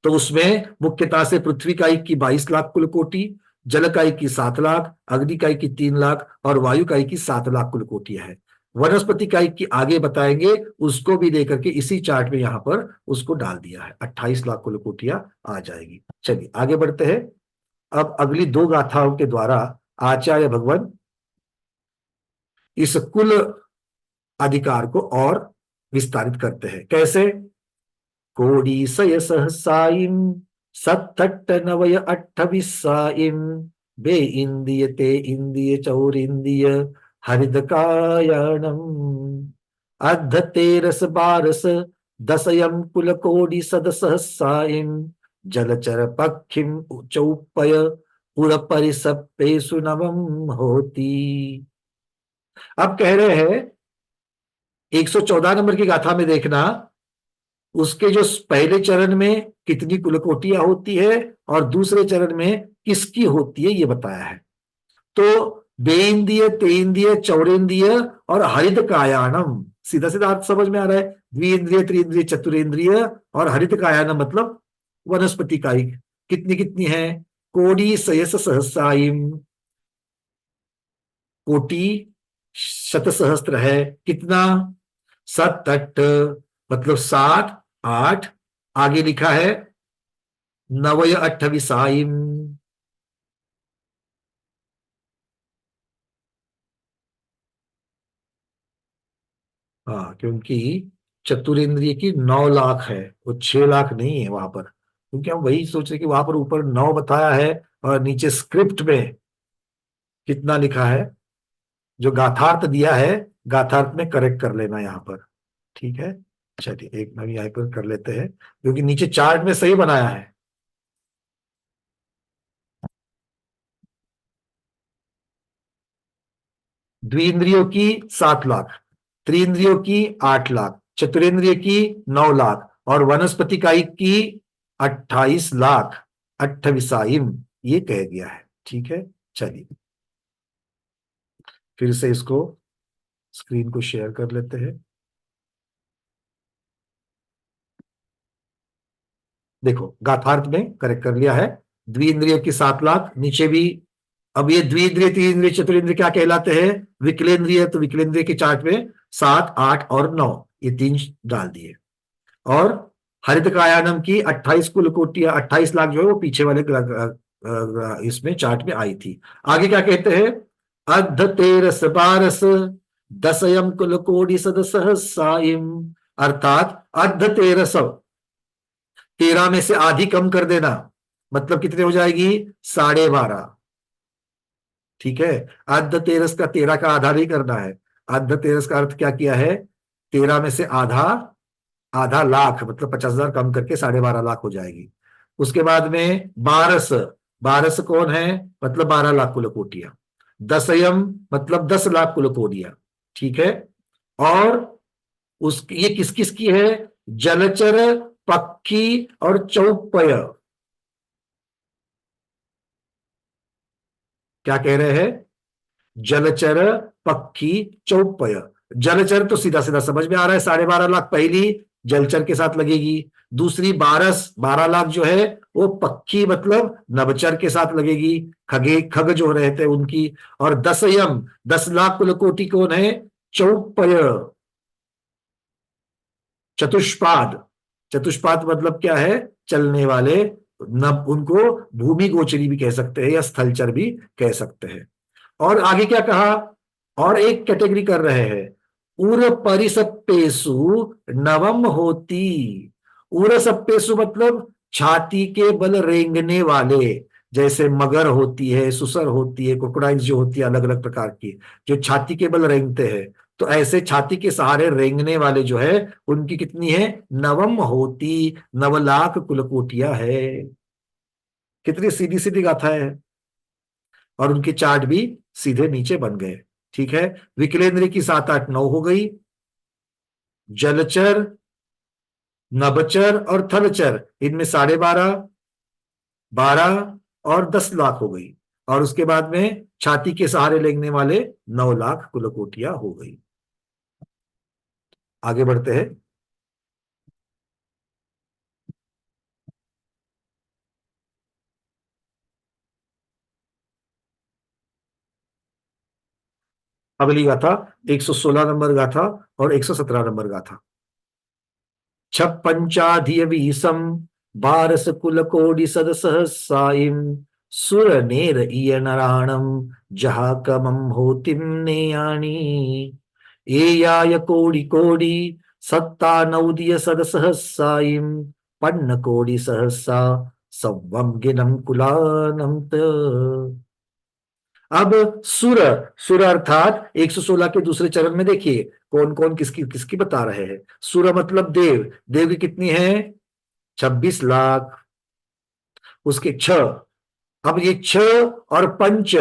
तो उसमें मुख्यतः से पृथ्वी कायिक की 22 लाख कुल कोटि, जल कायिक की 7 लाख, अग्नि कायिक की 3 लाख और वायु कायिक की 7 लाख कुल कोटियां है। वनस्पति कायिक की आगे बताएंगे, उसको भी लेकर के इसी चार्ट में यहां पर उसको डाल दिया है, 28 लाख कुल कोटियां आ जाएगी। चलिए आगे बढ़ते हैं। अब अगली 2 गाथाओं के द्वारा आचार्य भगवान इस कुल अधिकार को और विस्तारित करते हैं। कैसे? कोडीसय सहसाइम सत्तट्ट नवय अट्ठविस्साइम बे इंदिय ते इंदिय चौरिंदिय हरिदकायणम अद्ध तेरस बारस दसयम कुल कोडि सद सहसाइम जलचर पक्षिम चौपय पुर परिसप्पेसु नवम होती। अब कह रहे हैं 114 नंबर की गाथा में देखना, उसके जो पहले चरण में कितनी कुल कोटियां होती है और दूसरे चरण में किसकी होती है ये बताया है। तो बेइंद्रिय, तेइंद्रिय, चौरेंद्रिय और हरित कायानम, सीधा सीधा अर्थ समझ में आ रहा है। द्विइंद्रिय, त्रिइंद्रिय, चतुरेंद्रिय और हरित कायानम मतलब वनस्पति कायिक कितनी कितनी है? कोटि सयस सहस्राइम, कोटि शत सहस्त्र है, कितना? 7 8 मतलब 7 8, आगे लिखा है नवय अट्ठविसाइम, हाँ क्योंकि चतुरेंद्रिय की 9 लाख है, वो 6 लाख नहीं है वहां पर, क्योंकि हम वही सोच रहे कि वहां पर ऊपर 9 बताया है और नीचे स्क्रिप्ट में कितना लिखा है, जो गाथार्थ दिया है गाथार्थ में करेक्ट कर लेना यहां पर, ठीक है। चलिए एक नवी यहाँ पर कर लेते हैं क्योंकि नीचे चार्ट में सही बनाया है। द्विइंद्रियों की 7 लाख, त्रिइंद्रियों की 8 लाख, चतुरेंद्रिय की 9 लाख और वनस्पति कायिक की 28 लाख 28 ये कह गया है, ठीक है। चलिए फिर से इसको स्क्रीन को शेयर कर लेते हैं। देखो गाथार्थ में करेक्ट कर लिया है, द्विइंद्रियों की 7 लाख, नीचे भी। अब ये द्विइंद्रिय, त्रिइंद्रिय, चतुरेंद्रिय क्या कहलाते हैं? विकलेंद्रिय। तो विकलेंद्रिय के चार्ट में 7 8 और 9 ये 3 डाल दिए। और हरित कायानम की 28 कुल कोटियां, 28 लाख जो है वो पीछे वाले इसमें चार्ट में आई थी। आगे क्या कहते हैं? अद्ध तेरस बारस दसयम कुल कोटि सद सहसाइम, अर्थात अर्ध 13 में से आधी कम कर देना, मतलब कितने हो जाएगी? 12.5, ठीक है। अर्ध 13 का 13 का आधा नहीं करना है। अर्ध 13 का अर्थ क्या किया है? 13 में से आधा, आधा लाख मतलब 50,000 कम करके 12.5 लाख हो जाएगी। उसके बाद में बारस, बारस कौन है? मतलब 12 लाख कुल कोटियां। दसयम मतलब 10 लाख कुल कोटियां, ठीक है। और उस ये किस किस की है? जलचर, पक्षी और चौपय। क्या कह रहे हैं? जलचर, पक्षी, चौपय। जलचर तो सीधा सीधा समझ में आ रहा है, 12.5 लाख पहली जलचर के साथ लगेगी। दूसरी 12 लाख जो है वो पक्षी मतलब नभचर के साथ लगेगी, खगे खग जो रहते हैं उनकी। और दसयम 10 लाख कुल कोटि कौन है? चौपय, चतुष्पाद। चतुष्पाद मतलब क्या है? चलने वाले, नभ, उनको भूमि गोचरी भी कह सकते हैं या स्थलचर भी कह सकते हैं। और आगे क्या कहा? और एक कैटेगरी कर रहे हैं, उर परिसप्पेसु नवम होती। उर सप्पेसु मतलब छाती के बल रेंगने वाले, जैसे मगर होती है, सुसर होती है, क्रोकोडाइल्स जो होती है अलग अलग प्रकार की, जो छाती के बल रेंगते हैं। तो ऐसे छाती के सहारे रेंगने वाले जो है उनकी कितनी है? नवम होती, 9 लाख कुलकोटियां है। कितनी सीधी सीधी गाथा है, और उनके चार्ट भी सीधे नीचे बन गए। ठीक है, विकलेंद्र की 7, 8, 9 हो गई। जलचर, नभचर और थलचर, इनमें 12.5, 12 और 10 लाख हो गई। और उसके बाद में छाती के सहारे लेंगने वाले 9 लाख कुलकोटियां हो गई। आगे बढ़ते हैं। अगली गाथा 116 नंबर गाथा और 117 नंबर गाथा। छप्पंचाधियवीसम 12 कुल कोटि सद सहसाइम सुर नेर इय नराणम जहाकमम होतिम नेयाणी एयाय कोडि कोडि सत्ता नौदिय सद सहसाइम पन्न कोडि सहसा सव्वम गिनम कुलानंत। अब सुर, सुर अर्थात 116 के दूसरे चरण में देखिए कौन कौन किसकी किसकी बता रहे हैं। सुर मतलब देव, देव की कितनी है? 26 लाख। उसके छ, अब ये छ और पंच,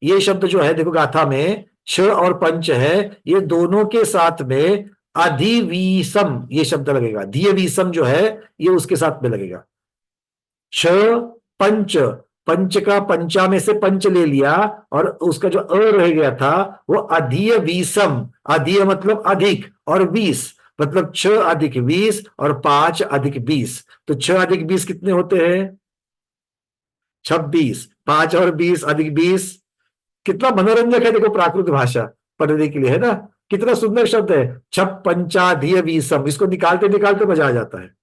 ये शब्द जो है देखो गाथा में छ और पंच है, ये दोनों के साथ में अधिवीसम ये शब्द लगेगा। धियवीसम जो है ये उसके साथ में लगेगा। छ पंच, पंच का पंचा में से पंच ले लिया और उसका जो अ रह गया था वो अधीय वीसम। अधीय मतलब अधिक और 20 मतलब 6 अधिक 20 और 5 अधिक 20। तो 6 अधिक 20 कितने होते हैं? 26। 5 और 20 अधिक 20, कितना मनोरंजक है देखो प्राकृत भाषा पढ़ने के लिए, है ना? कितना सुंदर शब्द है, छप्पंचाधिय वीसम। इसको निकालते निकालते मजा आ जाता है।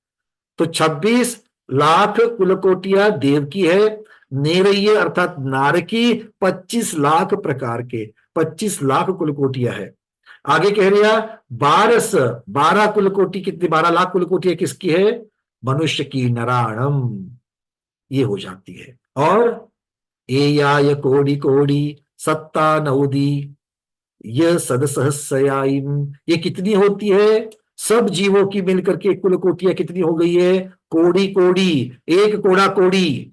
तो 26 लाख कुलकोटियां देव की है। नेरय्य अर्थात नार की 25 लाख प्रकार के 25 लाख कुलकोटियां है। आगे कह रहा 12 कुलकोटि कितनी? 12 लाख कुलकोटियां किसकी है? मनुष्य की, नराणम, ये हो जाती है। और एयाय कोडि कोडि सत्ता नौदी यह सद सहस्यायिम, ये कितनी होती है? सब जीवों की मिलकर के कुलकोटियां कितनी हो गई है? कोड़ी कोड़ी, एक कोड़ा कोड़ी।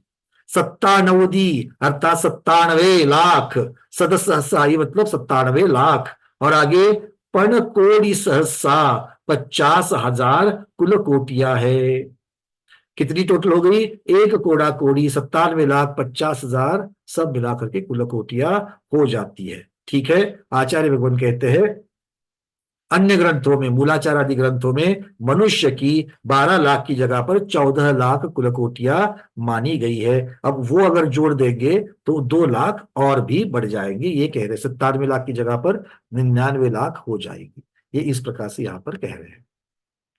सत्ता नवदी अर्थात 97 लाख। सद सहसाई मतलब 97 लाख। और आगे पण कोड़ी सहसा 50,000 कुलकोटियां है। कितनी टोटल हो गई? एक कोड़ा कोड़ी 97,50,000 सब मिलाकर के कुलकोटियां हो जाती है। ठीक है, आचार्य भगवान कहते हैं अन्य ग्रंथों में, मूलाचार आदि ग्रंथों में मनुष्य की 12 लाख की जगह पर 14 लाख कुलकोटियां मानी गई है। अब वो अगर जोड़ देंगे तो 2 लाख और भी बढ़ जाएंगे। ये कह रहे 97 लाख की जगह पर 99 लाख हो जाएगी। ये इस प्रकार से यहां पर कह रहे हैं।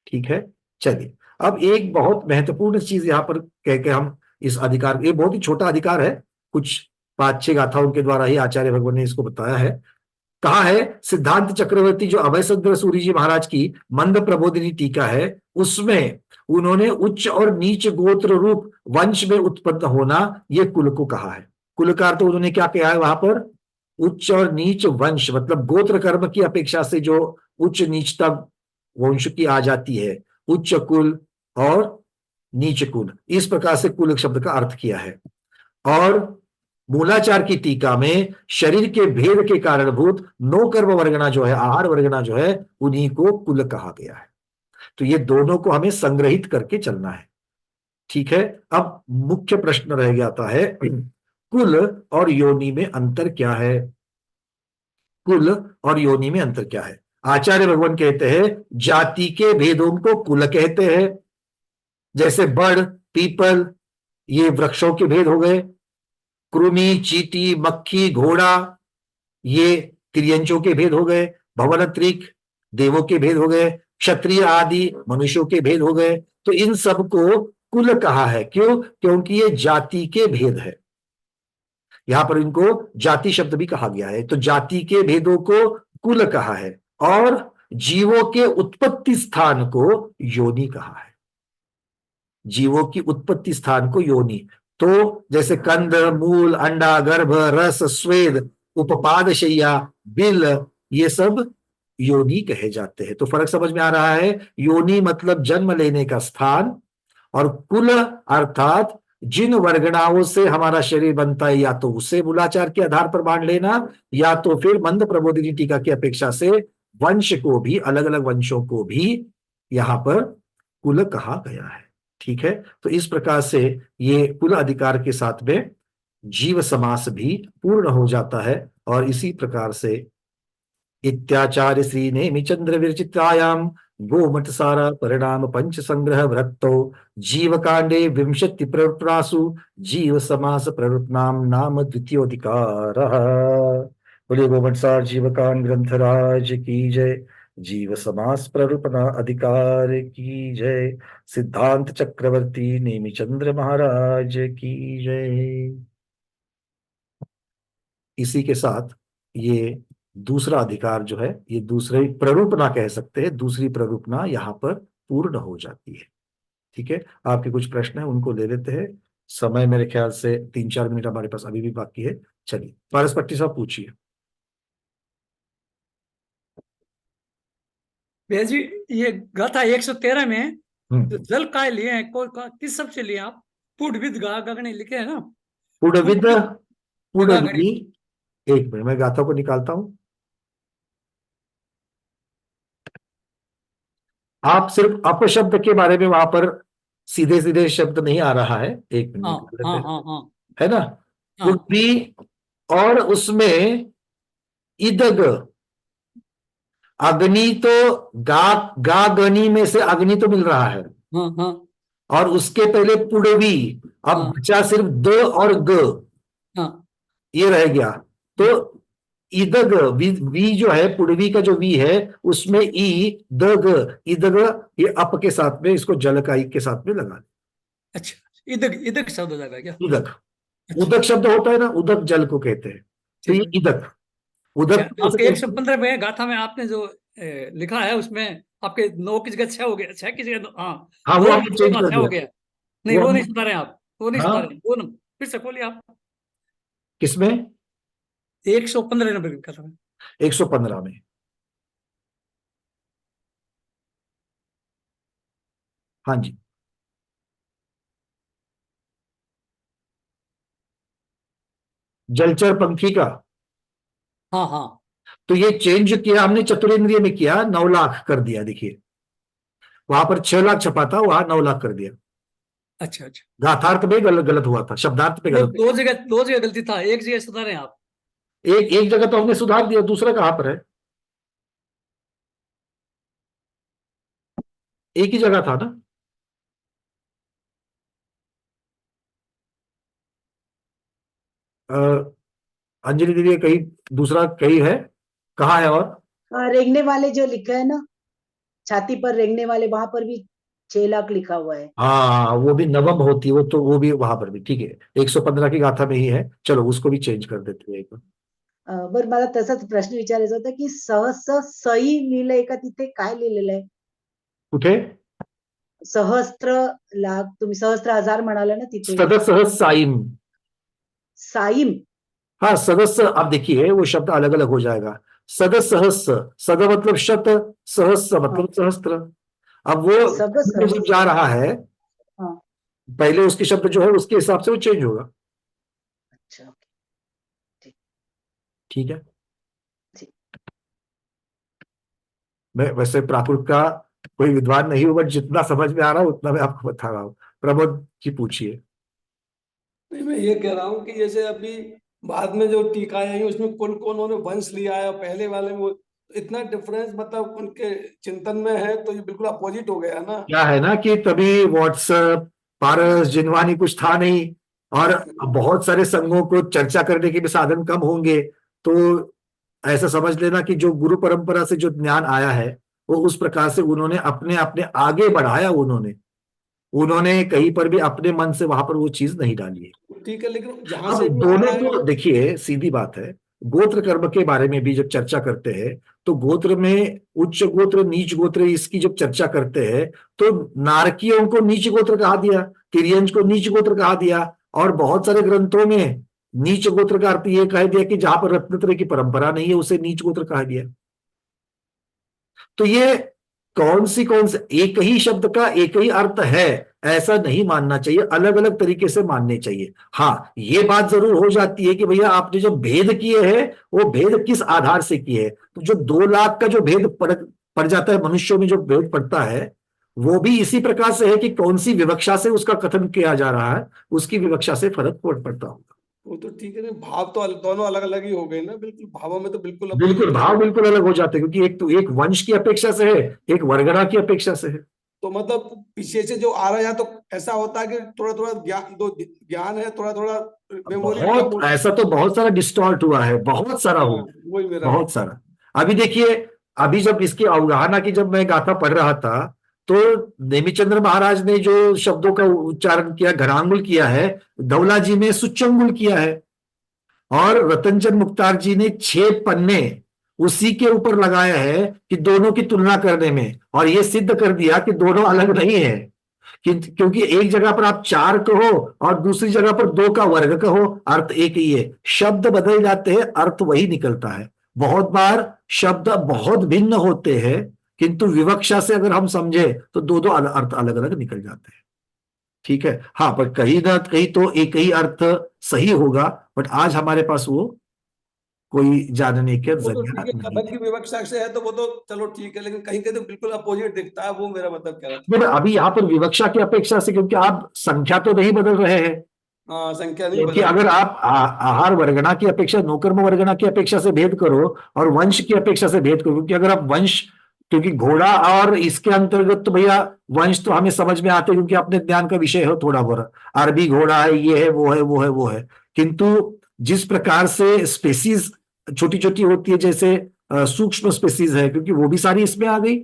ठीक है, चलिए अब एक बहुत महत्वपूर्ण चीज यहां पर कह के हम इस अधिकार, ये बहुत ही छोटा अधिकार है, कुछ 5-6 गाथाओं के द्वारा ही आचार्य भगवान ने इसको बताया है। कहा है सिद्धांत चक्रवर्ती जो अभय सुंदर सूरी जी महाराज की मंद प्रबोधिनी टीका है, उसमें उन्होंने उच्च और नीच गोत्र रूप वंश में उत्पन्न होना ये कुल को कहा है। कुल का अर्थ तो उन्होंने क्या कहा है वहां पर? उच्च और नीच वंश, मतलब गोत्र कर्म की अपेक्षा से जो उच्च नीचता वंश की आ जाती है, उच्च कुल और नीच कुल, इस प्रकार से कुल शब्द का अर्थ किया है। और मूलाचार की टीका में शरीर के भेद के कारणभूत नौकर्म वर्गना जो है, आहार वर्गना जो है, उन्हीं को कुल कहा गया है। तो ये दोनों को हमें संग्रहित करके चलना है। ठीक है, अब मुख्य प्रश्न रह जाता है कुल और योनि में अंतर क्या है? कुल और योनि में अंतर क्या है? आचार्य भगवान कहते हैं जाति के भेदों को कुल कहते हैं। जैसे बड़, पीपल, ये वृक्षों के भेद हो गए। कृमि, चींटी, मक्खी, घोड़ा, ये तिर्यंचों के भेद हो गए। भवनत्रिक, देवों के भेद हो गए। क्षत्रिय आदि मनुष्यों के भेद हो गए। तो इन सब को कुल कहा है। क्यों? क्योंकि ये जाति के भेद है। यहाँ पर इनको जाति शब्द भी कहा गया है। तो जाति के भेदों को कुल कहा है और जीवों के उत्पत्ति स्थान को योनि कहा है। जीवों की उत्पत्ति स्थान को योनि। तो जैसे कंद, मूल, अंडा, गर्भ, रस, स्वेद, उपपाद, शैया, बिल, ये सब योनि कहे जाते हैं। तो फर्क समझ में आ रहा है। योनि मतलब जन्म लेने का स्थान, और कुल अर्थात जिन वर्गणाओं से हमारा शरीर बनता है, या तो उसे मूलाचार के आधार पर बांट लेना, या तो फिर मंद प्रबोधिनी टीका की अपेक्षा से वंश को भी, अलग अलग वंशों को भी यहां पर कुल कहा गया है। ठीक है, तो इस प्रकार से ये कुल अधिकार के साथ में जीव समास भी पूर्ण हो जाता है। और इसी प्रकार से इत्याचार्य श्री नेमि चंद्र विरचितायाम गोमठ सारा परिणाम पंच संग्रह वृत्तो जीव कांडे विंशति प्रवृत्तासु जीव समास प्रवृत्नाम नाम द्वितीयोधिकार। बोलिए गोमठ सार जीवकांड ग्रंथराज की जय। जीव समास प्ररूपणा अधिकार की जय। सिद्धांत चक्रवर्ती नेमि चंद्र महाराज की जय। इसी के साथ ये दूसरा अधिकार जो है, ये दूसरी प्ररूपणा कह सकते हैं, दूसरी प्ररूपणा यहाँ पर पूर्ण हो जाती है। ठीक है, आपके कुछ प्रश्न है उनको ले लेते हैं। समय मेरे ख्याल से 3-4 मिनट हमारे पास अभी भी बाकी है। चलिए पारसपट्टी साहब पूछिए। भैया जी, ये गाथा 113 में जो जल काय लिए हैं, किस सब से लिए आप? पुडविद गगने लिखे है ना? पुडविद, पुडवी, एक मिनट मैं गाथा को निकालता हूं। आप सिर्फ अपशब्द के बारे में वहां पर सीधे सीधे शब्द नहीं आ रहा है, एक मिनट है ना? पुडवी, और उसमें इदग, अग्नि, तो गा गनी में से अग्नि तो मिल रहा है, और उसके पहले पुडवी, अब बचा सिर्फ द और ग, ये रह गया। तो इदग, वी जो है, पुडवी का जो वी है, उसमें ई दग, इदग, ये अप के साथ में, इसको जल का ई के साथ में लगा। अच्छा, इदग, इदग शब्द हो जाएगा क्या? उदक, उदक शब्द होता है ना, उदक जल को कहते हैं। तो ये इदक, उदक। आपके 115 में गाथा में आपने जो लिखा है, उसमें आपके 9 की जगह 6 हो गया, 6 की जगह हाँ, वो हमने चेंज कर 6 हो गया। नहीं, वो नहीं सुधारे आप, वो नहीं हाँ? सुधारे, वो फिर से खोलिए आप। किसमें? 115 नंबर की गाथा में। 115 में, हाँ जी। जलचर पंखी का, हाँ हाँ, तो ये चेंज किया हमने, चतुरेंद्रिय में किया, 9 लाख कर दिया। देखिए वहां पर 6 लाख छपा था, वहां 9 लाख कर दिया। अच्छा अच्छा, गाथार्थ में गलत हुआ था, शब्दार्थ पे गलत। दो जगह गलती था, एक जगह सुधारे आप। एक जगह तो हमने सुधार दिया, दूसरा कहां पर है? एक ही जगह था ना। अंजलि दीदी कहीं दूसरा कहीं है, कहाँ है? और रेंगने वाले जो लिखा है ना, छाती पर रेंगने वाले, वहां पर भी 6 लाख लिखा हुआ है। हाँ, वो भी नवम होती है, वो तो वो भी वहां पर भी ठीक है। 115 की गाथा में ही है। चलो उसको भी चेंज कर देते हैं एक बार। बरं, मला तसाच प्रश्न विचारायचा होता की सहस्र सई लिहिलंय का तिथे? काय लिहिलेलं आहे? कुठे? सहस्त्र लाख, तुम्ही सहस्त्र हजार म्हणाला ना तिथे? सदस्य साइम, साइम, हाँ सदस्य। आप देखिए वो शब्द अलग अलग हो जाएगा। सदसहस्र, सद मतलब शत, सहस्र मतलब सहस्त्र। अब वो जब जा रहा है, पहले उसके शब्द जो है उसके हिसाब से वो चेंज होगा। अच्छा, ठीक है। मैं वैसे प्राकृत का कोई विद्वान नहीं हूं, बट जितना समझ में आ रहा है उतना मैं आपको बता रहा हूँ। प्रमोद जी पूछिए। नहीं, मैं ये कह रहा हूँ कि जैसे अभी बाद में जो टीकाएं आई उसमें कौन कौन उन्होंने वंश लिया है, पहले वाले में वो इतना डिफरेंस मतलब उनके चिंतन में है, तो ये बिल्कुल अपोजिट हो गया ना। क्या है ना कि तभी व्हाट्सएप, पारस, जिनवानी कुछ था नहीं, और बहुत सारे संघों को चर्चा करने के भी साधन कम होंगे। तो ऐसा समझ लेना कि जो गुरु परंपरा से जो ज्ञान आया है, वो उस प्रकार से उन्होंने अपने अपने आगे बढ़ाया। उन्होंने कहीं पर भी अपने मन से वहां पर वो चीज नहीं डाली है। ठीक है, लेकिन जहां अब से भी आ दोनों रहा है, तो देखिए सीधी बात है, गोत्र कर्म के बारे में भी जब चर्चा करते हैं तो गोत्र में उच्च गोत्र नीच गोत्र इसकी जब चर्चा करते हैं तो नारकियों को नीच गोत्र कहा दिया, तिर्यंज को नीच गोत्र कहा दिया, और बहुत सारे ग्रंथों में नीच गोत्र का अर्थ यह कह दिया कि जहां पर रत्नत्रय की परंपरा नहीं है उसे नीच गोत्र कहा दिया। तो ये कौन से एक ही शब्द का एक ही अर्थ है ऐसा नहीं मानना चाहिए, अलग अलग तरीके से मानने चाहिए। हाँ, ये बात जरूर हो जाती है कि भैया आपने जो भेद किए हैं वो भेद किस आधार से किए हैं। तो जो 2 लाख का जो भेद पड़ जाता है, मनुष्यों में जो भेद पड़ता है वो भी इसी प्रकार से है कि कौन सी विवक्षा से उसका कथन किया जा रहा है, उसकी विवक्षा से फर्क पड़ता होगा। वो तो ठीक है ना, भाव तो दोनों अलग अलग ही हो गए ना, बिल्कुल भावों में तो बिल्कुल भाव बिल्कुल अलग हो जाते हैं, क्योंकि एक वंश की अपेक्षा से है, एक वर्गणा की अपेक्षा से है। तो मतलब पीछे से जो आ रहा है तो ऐसा होता है कि थोड़ा थोड़ा ज्ञान है, थोड़ा थोड़ा मेमोरी, बहुत ऐसा तो बहुत सारा डिस्टॉर्ट हुआ है, बहुत सारा हुआ, वही मेरा बहुत सारा। अभी देखिए, अभी जब इसकी अवगाहना की जब मैं गाथा पढ़ रहा था तो नेमिचंद्र महाराज ने जो शब्दों का उच्चारण किया, घरांगुल किया है, धवला जी ने सुच्चंगुल किया है, और रतनचंद मुख्तार जी ने 6 पन्ने उसी के ऊपर लगाया है कि दोनों की तुलना करने में, और ये सिद्ध कर दिया कि दोनों अलग नहीं है, क्योंकि एक जगह पर आप 4 कहो और दूसरी जगह पर 2 का वर्ग कहो, अर्थ एक ही है। शब्द बदल जाते हैं, अर्थ वही निकलता है। बहुत बार शब्द बहुत भिन्न होते हैं किंतु विवक्षा से अगर हम समझे तो दो अर्थ अलग अलग निकल जाते हैं। ठीक है, हाँ, पर कहीं ना कहीं तो एक ही अर्थ सही होगा, बट आज हमारे पास वो कोई जानने के जरिया नहीं कथन की विवक्षा से है तो वो तो चलो ठीक है, लेकिन कहीं कहीं तो बिल्कुल अपोजिट दिखता है, वो मेरा मतलब कह रहा था। अभी यहाँ पर विवक्षा की अपेक्षा से, क्योंकि आप संख्या तो नहीं बदल रहे हैं, संख्या नहीं क्योंकि बदल, अगर आप आहार वर्गणा की अपेक्षा, नौकर्म वर्गणा की अपेक्षा से भेद करो और वंश की अपेक्षा से भेद करो, क्योंकि अगर आप वंश, क्योंकि घोड़ा और इसके अंतर्गत तो भैया वंश तो हमें समझ में आते हैं क्योंकि अपने ज्ञान का विषय है थोड़ा बहुत, अरबी घोड़ा है, ये है, वो है, वो है, वो है। किंतु जिस प्रकार से स्पेसीज छोटी छोटी होती है, जैसे सूक्ष्म स्पेसीज है, क्योंकि वो भी सारी इसमें आ गई,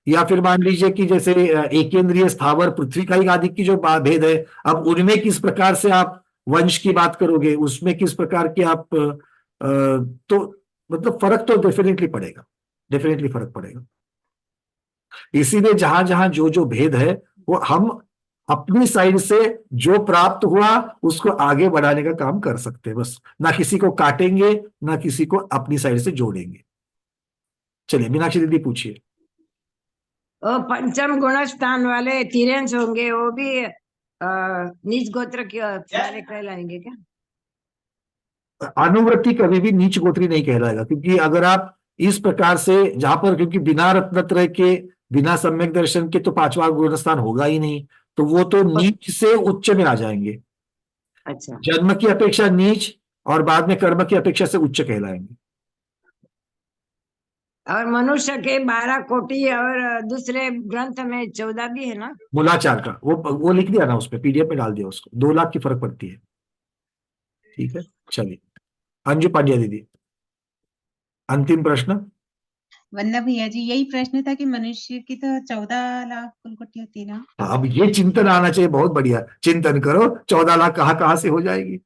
या फिर मान लीजिए कि जैसे एकेंद्रीय स्थावर पृथ्वी का आदि की जो भेद है, अब उनमें किस प्रकार से आप वंश की बात करोगे, उसमें किस प्रकार के आप तो मतलब फर्क तो डेफिनेटली पड़ेगा, डेफिनेटली फर्क पड़ेगा। इसीलिए जहां जहां जो जो भेद है वो हम अपनी साइड से जो प्राप्त हुआ उसको आगे बढ़ाने का काम कर सकते हैं, बस ना किसी को काटेंगे ना किसी को अपनी साइड से जोड़ेंगे। चलिए मीनाक्षी दीदी पूछिए। पंचम गुण स्थान वाले तिर्यंश होंगे, वो भी नीच गोत्र के वाले कहलाएंगे क्या? अनुवृत्ति कभी भी नीच गोत्री नहीं कहलाएगा, क्योंकि अगर आप इस प्रकार से जहां पर, क्योंकि बिना रत्नत्रय के, बिना सम्यक दर्शन के तो 5वां गुण स्थान होगा ही नहीं, तो वो तो नीच से उच्च में आ जाएंगे। अच्छा, जन्म की अपेक्षा नीच और बाद में कर्म की अपेक्षा से उच्च कहलाएंगे। और मनुष्य के 12 कोटि और दूसरे ग्रंथ में 14 भी है ना? मूलाचार का वो लिख दिया ना, उस पर पीडीएफ में डाल दिया, उसको 2 लाख की फर्क पड़ती है। ठीक है, चलिए अंजू पांड्या दीदी, अंतिम प्रश्न। वंदना भैया जी, यही प्रश्न था कि मनुष्य की तो 14 लाख कुलकोटि होती है ना। अब ये चिंतन आना चाहिए, बहुत बढ़िया चिंतन करो, 14 लाख कहाँ से हो जाएगी,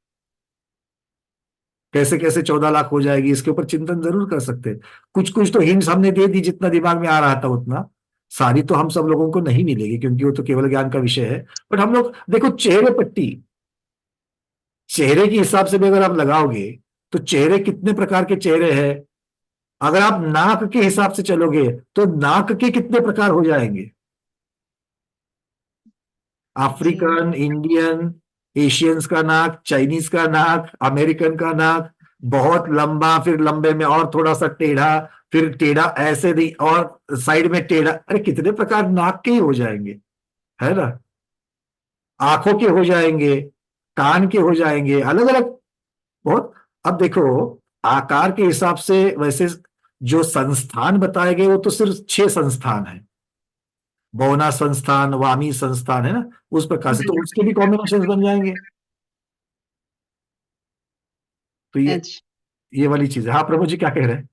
कैसे कैसे 14 लाख हो जाएगी, इसके ऊपर चिंतन जरूर कर सकते हैं। कुछ कुछ तो हिंट्स हमने दे दी, जितना दिमाग में आ रहा था उतना, सारी तो हम सब लोगों को नहीं मिलेगी क्योंकि वो तो केवल ज्ञान का विषय है। बट हम लोग देखो, चेहरे पट्टी, चेहरे के हिसाब से भी अगर आप लगाओगे तो चेहरे कितने प्रकार के चेहरे हैं, अगर आप नाक के हिसाब से चलोगे तो नाक के कितने प्रकार हो जाएंगे, अफ्रीकन, इंडियन, एशियंस का नाक, चाइनीज का नाक, अमेरिकन का नाक, बहुत लंबा, फिर लंबे में और थोड़ा सा टेढ़ा, फिर टेढ़ा ऐसे नहीं और साइड में टेढ़ा, अरे कितने प्रकार नाक के ही हो जाएंगे, है ना। आंखों के हो जाएंगे, कान के हो जाएंगे, अलग अलग बहुत। अब देखो आकार के हिसाब से वैसे जो संस्थान बताए गए वो तो सिर्फ 6 संस्थान है, बौना संस्थान, वामी संस्थान, है ना, उस प्रकार से तो उसके भी कॉम्बिनेशन बन जाएंगे। तो ये वाली चीज है। हाँ प्रभु जी क्या कह रहे हैं?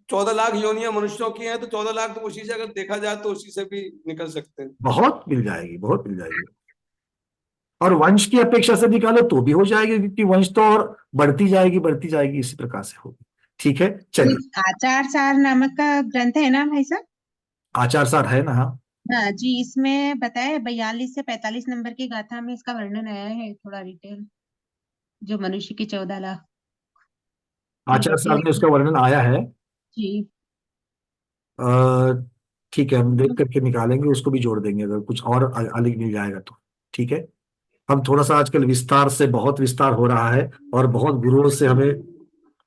14 लाख योनियां मनुष्यों की हैं, तो 14 लाख तो उसी से अगर देखा जाए तो उसी से भी निकल सकते हैं। बहुत मिल जाएगी, बहुत मिल जाएगी। और वंश की अपेक्षा से निकालो तो भी हो जाएगी, क्योंकि वंश तो और बढ़ती जाएगी इसी प्रकार से होगी। ठीक है, चलिए। आचार सार नामक का ग्रंथ है ना भाई साहब? आचार सार है ना? हाँ हाँ जी, इसमें बताया 42 से 45 नंबर की गाथा में इसका वर्णन आया है थोड़ा डिटेल, जो मनुष्य की 14 लाख आचार सार में उसका वर्णन आया है। जी। ठीक है, हम देख करके निकालेंगे, उसको भी जोड़ देंगे अगर कुछ और अलग मिल जाएगा तो। ठीक है, हम थोड़ा सा आजकल विस्तार से बहुत विस्तार हो रहा है, और बहुत गुरुओं से हमें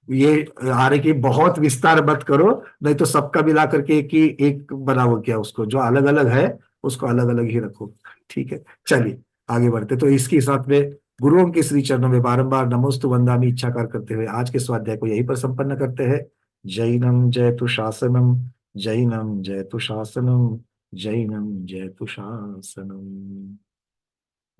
ये आ रहे कि बहुत विस्तार मत करो, नहीं तो सबका मिला करके एक बनाओ क्या, उसको जो अलग अलग है उसको अलग अलग ही रखो। ठीक है, चलिए आगे बढ़ते। तो इसके साथ में गुरुओं के श्री चरणों में बारंबार नमोस्तु वंदामि इच्छाकार करते हुए आज के स्वाध्याय को यहीं पर संपन्न करते हैं। जैनम जयतु शासनम, जैनम जयतु शासनम, जैनम जयतु शासनम।